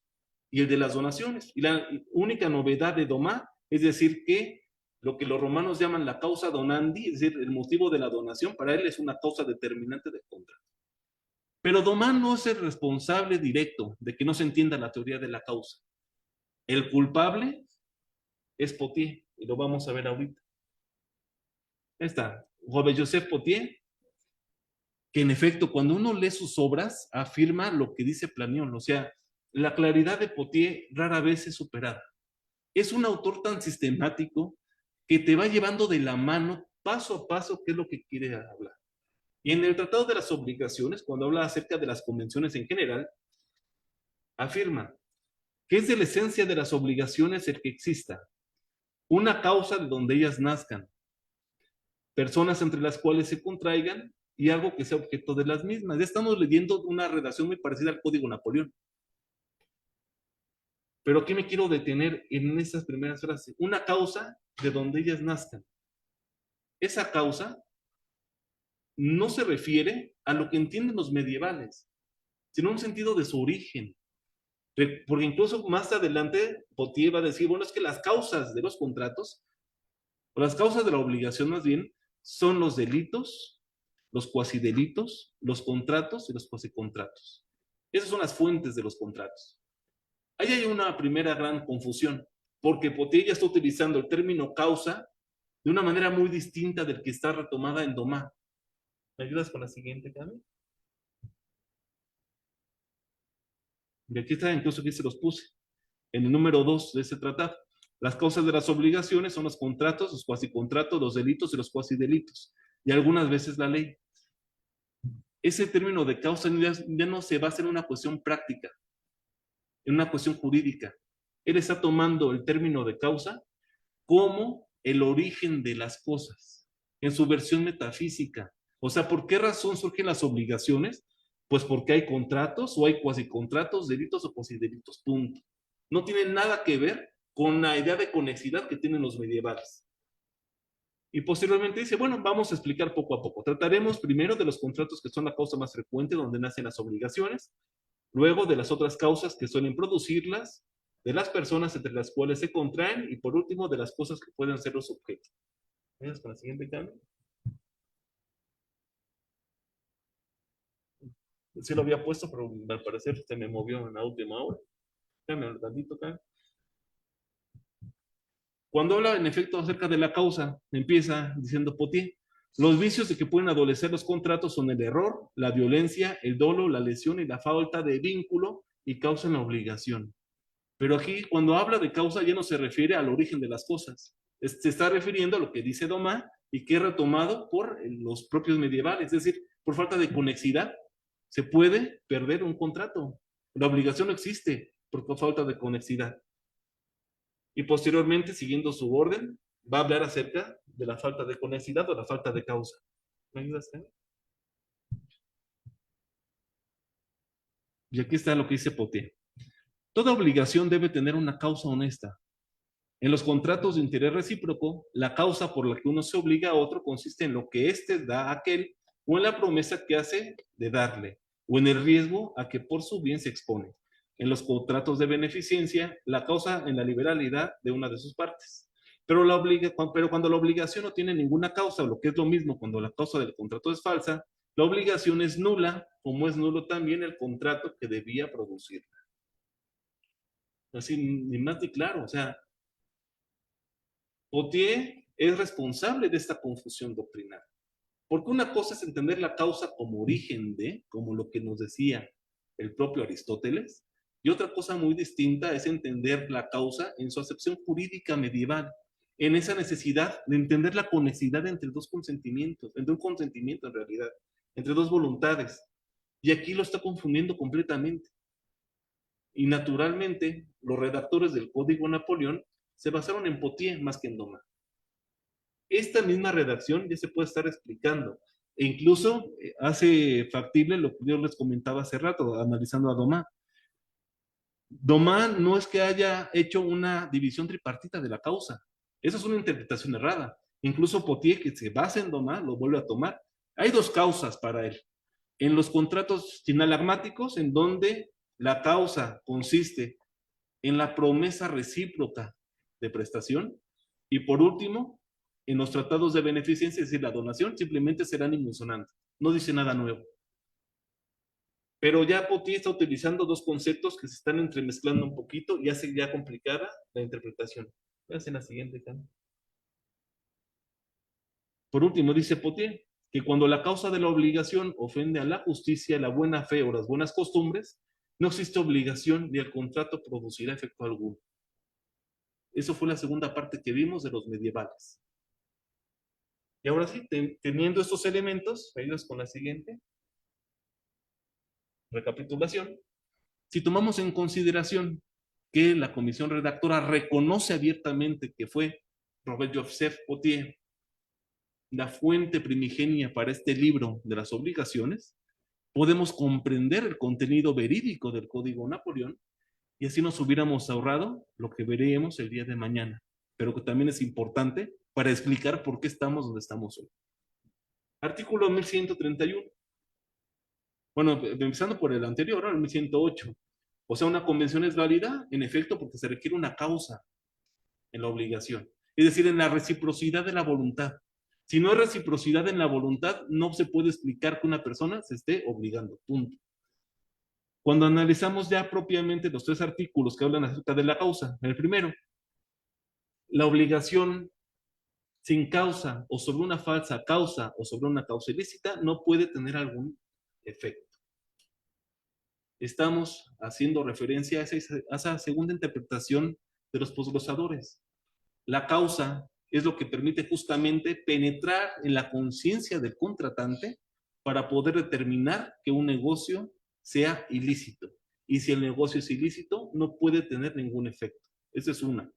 y el de las donaciones. Y la única novedad de Domá es decir que lo que los romanos llaman la causa donandi, es decir, el motivo de la donación, para él es una causa determinante del contrato. Pero Domá no es el responsable directo de que no se entienda la teoría de la causa. El culpable es Potier, y lo vamos a ver ahorita. Ahí está, Robert-Joseph Potier, que en efecto, cuando uno lee sus obras, afirma lo que dice Planión. O sea, la claridad de Potier rara vez es superada. Es un autor tan sistemático que te va llevando de la mano, paso a paso, qué es lo que quiere hablar. Y en el Tratado de las Obligaciones, cuando habla acerca de las convenciones en general, afirma que es de la esencia de las obligaciones el que exista una causa de donde ellas nazcan, personas entre las cuales se contraigan y algo que sea objeto de las mismas. Ya estamos leyendo una redacción muy parecida al Código Napoleón. Pero aquí me quiero detener en esas primeras frases. Una causa de donde ellas nazcan. Esa causa no se refiere a lo que entienden los medievales, sino en un sentido de su origen. Porque incluso más adelante Potier va a decir, bueno, es que las causas de los contratos, o las causas de la obligación más bien, son los delitos, los cuasidelitos, los contratos y los cuasicontratos. Esas son las fuentes de los contratos. Ahí hay una primera gran confusión, porque Potier ya está utilizando el término causa de una manera muy distinta del que está retomada en Domá. ¿Me ayudas con la siguiente, Cami? Y aquí está, incluso aquí se los puse, en el número 2 de ese tratado. Las causas de las obligaciones son los contratos, los cuasicontratos, los delitos y los cuasidelitos. Y algunas veces la ley. Ese término de causa ya no se basa en una cuestión práctica, en una cuestión jurídica. Él está tomando el término de causa como el origen de las cosas, en su versión metafísica. O sea, ¿por qué razón surgen las obligaciones? Pues porque hay contratos o hay cuasicontratos, delitos o cuasidelitos, punto. No tiene nada que ver con la idea de conexidad que tienen los medievales. Y posteriormente dice, bueno, vamos a explicar poco a poco. Trataremos primero de los contratos que son la causa más frecuente donde nacen las obligaciones, luego de las otras causas que suelen producirlas, de las personas entre las cuales se contraen y por último de las cosas que pueden ser los objetos. ¿Vamos con la siguiente, Cami? Sí lo había puesto, pero al parecer se me movió en la última hora. Déjame un tantito, Cami. Cuando habla en efecto acerca de la causa, empieza diciendo Potier, los vicios de que pueden adolecer los contratos son el error, la violencia, el dolo, la lesión y la falta de vínculo y causan la obligación. Pero aquí, cuando habla de causa, ya no se refiere al origen de las cosas. Se está refiriendo a lo que dice Domá y que es retomado por los propios medievales. Es decir, por falta de conexidad, se puede perder un contrato. La obligación no existe por falta de conexidad. Y posteriormente, siguiendo su orden, va a hablar acerca de la falta de conexidad o la falta de causa. ¿Me ayudas, Ken? Y aquí está lo que dice Potier. Toda obligación debe tener una causa honesta. En los contratos de interés recíproco, la causa por la que uno se obliga a otro consiste en lo que éste da a aquel o en la promesa que hace de darle, o en el riesgo a que por su bien se expone. En los contratos de beneficencia, la causa en la liberalidad de una de sus partes. Pero cuando la obligación no tiene ninguna causa, o lo que es lo mismo cuando la causa del contrato es falsa, la obligación es nula, como es nulo también el contrato que debía producirla. Así, ni más ni claro, o sea, Potier es responsable de esta confusión doctrinal. Porque una cosa es entender la causa como origen de, como lo que nos decía el propio Aristóteles, y otra cosa muy distinta es entender la causa en su acepción jurídica medieval, en esa necesidad de entender la conexidad entre dos consentimientos, entre un consentimiento en realidad, entre dos voluntades. Y aquí lo está confundiendo completamente. Y naturalmente, los redactores del Código Napoleón se basaron en Potier más que en Domá. Esta misma redacción ya se puede estar explicando. E incluso hace factible lo que yo les comentaba hace rato, analizando a Domá. Domá no es que haya hecho una división tripartita de la causa. Esa es una interpretación errada. Incluso Potier, que se basa en Domá, lo vuelve a tomar. Hay dos causas para él. En los contratos sinalagmáticos, en donde la causa consiste en la promesa recíproca de prestación. Y por último, en los tratados de beneficencia, es decir, la donación, simplemente serán inmunzonantes. No dice nada nuevo. Pero ya Potier está utilizando dos conceptos que se están entremezclando un poquito y hace ya complicada la interpretación. Voy a hacer la siguiente, Cam. Por último, dice Potier, que cuando la causa de la obligación ofende a la justicia, la buena fe o las buenas costumbres, no existe obligación ni el contrato producirá efecto alguno. Eso fue la segunda parte que vimos de los medievales. Y ahora sí, teniendo estos elementos, ayudas con la siguiente recapitulación. Si tomamos en consideración que la comisión redactora reconoce abiertamente que fue Robert-Joseph Potier la fuente primigenia para este libro de las obligaciones, podemos comprender el contenido verídico del Código Napoleón y así nos hubiéramos ahorrado lo que veremos el día de mañana, pero que también es importante para explicar por qué estamos donde estamos hoy. Artículo 1131. Bueno, empezando por el anterior, el 1108. O sea, una convención es válida, en efecto, porque se requiere una causa en la obligación. Es decir, en la reciprocidad de la voluntad. Si no hay reciprocidad en la voluntad, no se puede explicar que una persona se esté obligando. Punto. Cuando analizamos ya propiamente los tres artículos que hablan acerca de la causa, el primero, la obligación sin causa o sobre una falsa causa o sobre una causa ilícita no puede tener algún efecto. Estamos haciendo referencia a esa segunda interpretación de los posglosadores. La causa es lo que permite justamente penetrar en la conciencia del contratante para poder determinar que un negocio sea ilícito. Y si el negocio es ilícito, no puede tener ningún efecto. Esa es una.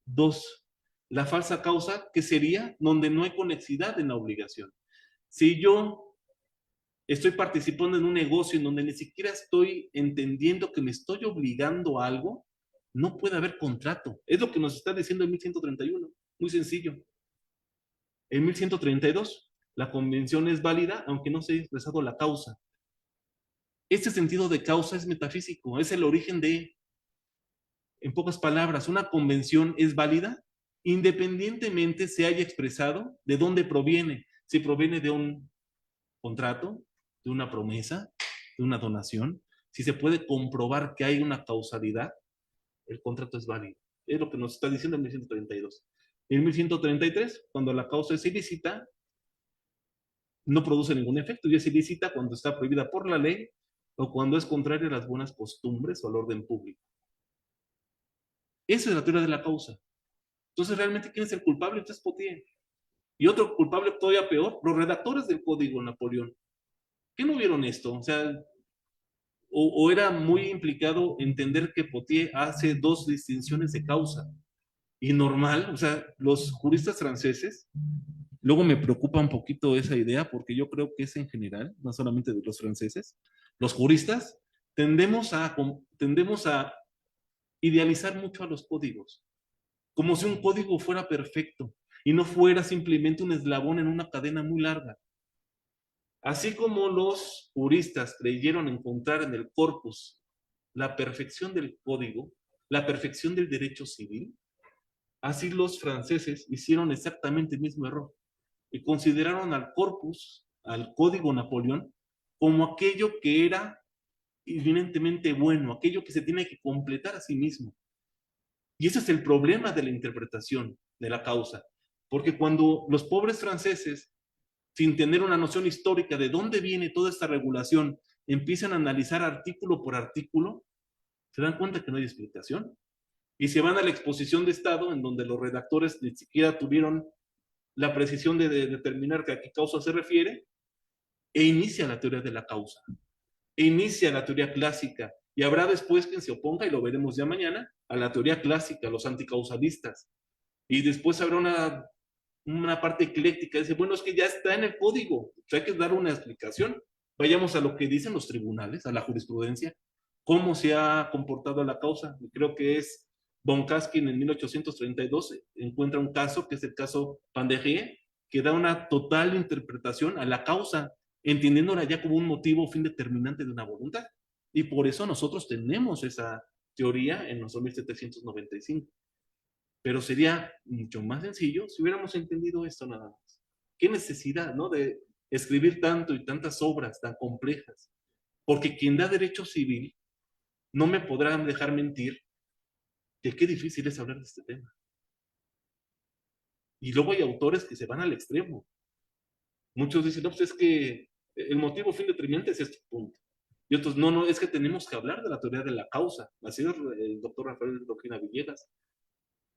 Dos, la falsa causa, que sería donde no hay conexidad en la obligación. Si yo estoy participando en un negocio en donde ni siquiera estoy entendiendo que me estoy obligando a algo, no puede haber contrato. Es lo que nos está diciendo el 1131. Muy sencillo. En 1132, la convención es válida aunque no se haya expresado la causa. Este sentido de causa es metafísico, es el origen de, en pocas palabras, una convención es válida independientemente se haya expresado de dónde proviene. Si proviene de un contrato, de una promesa, de una donación, si se puede comprobar que hay una causalidad, el contrato es válido. Es lo que nos está diciendo en 1132. En 1133, cuando la causa es ilícita, no produce ningún efecto y es ilícita cuando está prohibida por la ley o cuando es contraria a las buenas costumbres o al orden público. Esa es la teoría de la causa. Entonces, ¿realmente quién es el culpable? Entonces, Potier. Y otro culpable todavía peor, los redactores del Código Napoleón. ¿Qué no vieron esto? O sea, o era muy implicado entender que Potier hace dos distinciones de causa. Y normal, o sea, los juristas franceses, luego me preocupa un poquito esa idea porque yo creo que es en general, no solamente de los franceses, los juristas tendemos a idealizar mucho a los códigos, como si un código fuera perfecto y no fuera simplemente un eslabón en una cadena muy larga. Así como los juristas creyeron encontrar en el corpus la perfección del código, la perfección del derecho civil, así los franceses hicieron exactamente el mismo error y consideraron al corpus, al Código Napoleón, como aquello que era evidentemente bueno, aquello que se tiene que completar a sí mismo. Y ese es el problema de la interpretación de la causa, porque cuando los pobres franceses, sin tener una noción histórica de dónde viene toda esta regulación, empiezan a analizar artículo por artículo, se dan cuenta que no hay explicación. Y se van a la exposición de Estado, en donde los redactores ni siquiera tuvieron la precisión de determinar que a qué causa se refiere, e inicia la teoría de la causa, e inicia la teoría clásica, y habrá después quien se oponga, y lo veremos ya mañana, a la teoría clásica, los anticausalistas, y después habrá una parte ecléctica, dice, bueno, es que ya está en el código, hay que dar una explicación, vayamos a lo que dicen los tribunales, a la jurisprudencia, cómo se ha comportado la causa, y creo que es Von Kaskin en 1832 encuentra un caso, que es el caso Panderier, que da una total interpretación a la causa, entendiéndola ya como un motivo o fin determinante de una voluntad. Y por eso nosotros tenemos esa teoría en nuestro 1795. Pero sería mucho más sencillo si hubiéramos entendido esto nada más. ¿Qué necesidad, no, de escribir tanto y tantas obras tan complejas? Porque quien da derecho civil no me podrán dejar mentir que qué difícil es hablar de este tema. Y luego hay autores que se van al extremo. Muchos dicen, no, pues es que el motivo fin determinante es este punto. Y otros, no, es que tenemos que hablar de la teoría de la causa. Así es el doctor Rafael Roquina Villegas.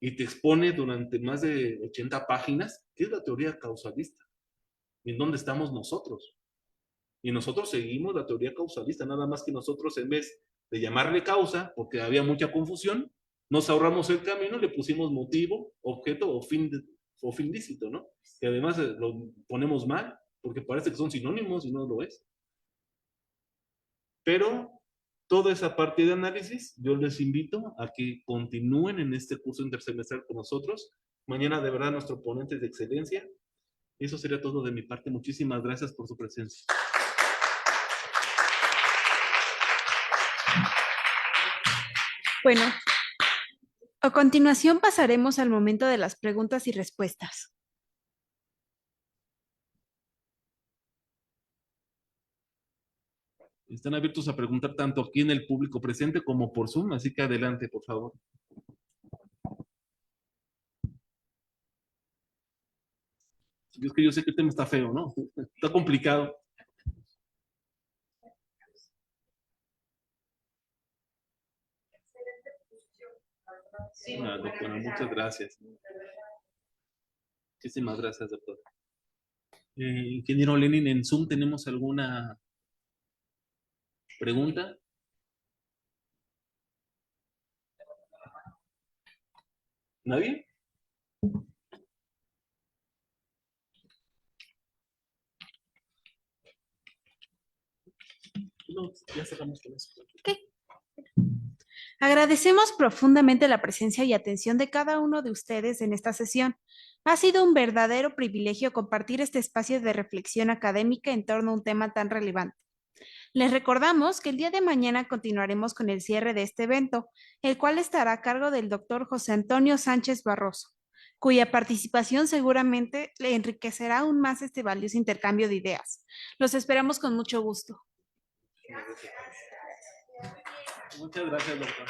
Y te expone durante más de 80 páginas qué es la teoría causalista y en dónde estamos nosotros. Y nosotros seguimos la teoría causalista, nada más que nosotros en vez de llamarle causa, porque había mucha confusión, nos ahorramos el camino, le pusimos motivo, objeto o fin lícito, ¿no? Que además lo ponemos mal, porque parece que son sinónimos y no lo es. Pero toda esa parte de análisis, yo les invito a que continúen en este curso intersemestral con nosotros. Mañana, de verdad, nuestro ponente es de excelencia. Eso sería todo de mi parte. Muchísimas gracias por su presencia. Bueno, a continuación pasaremos al momento de las preguntas y respuestas. Están abiertos a preguntar tanto aquí en el público presente como por Zoom, así que adelante, por favor. Es que yo sé que el tema está feo, ¿no? Está complicado. Doctora, muchas gracias. Muchísimas gracias, doctor. Ingeniero Lenin, ¿en Zoom tenemos alguna pregunta? ¿Nadie? No, ya cerramos con eso. Okay. Agradecemos profundamente la presencia y atención de cada uno de ustedes en esta sesión. Ha sido un verdadero privilegio compartir este espacio de reflexión académica en torno a un tema tan relevante. Les recordamos que el día de mañana continuaremos con el cierre de este evento, el cual estará a cargo del doctor José Antonio Sánchez Barroso, cuya participación seguramente le enriquecerá aún más este valioso intercambio de ideas. Los esperamos con mucho gusto. Muchas gracias, doctor.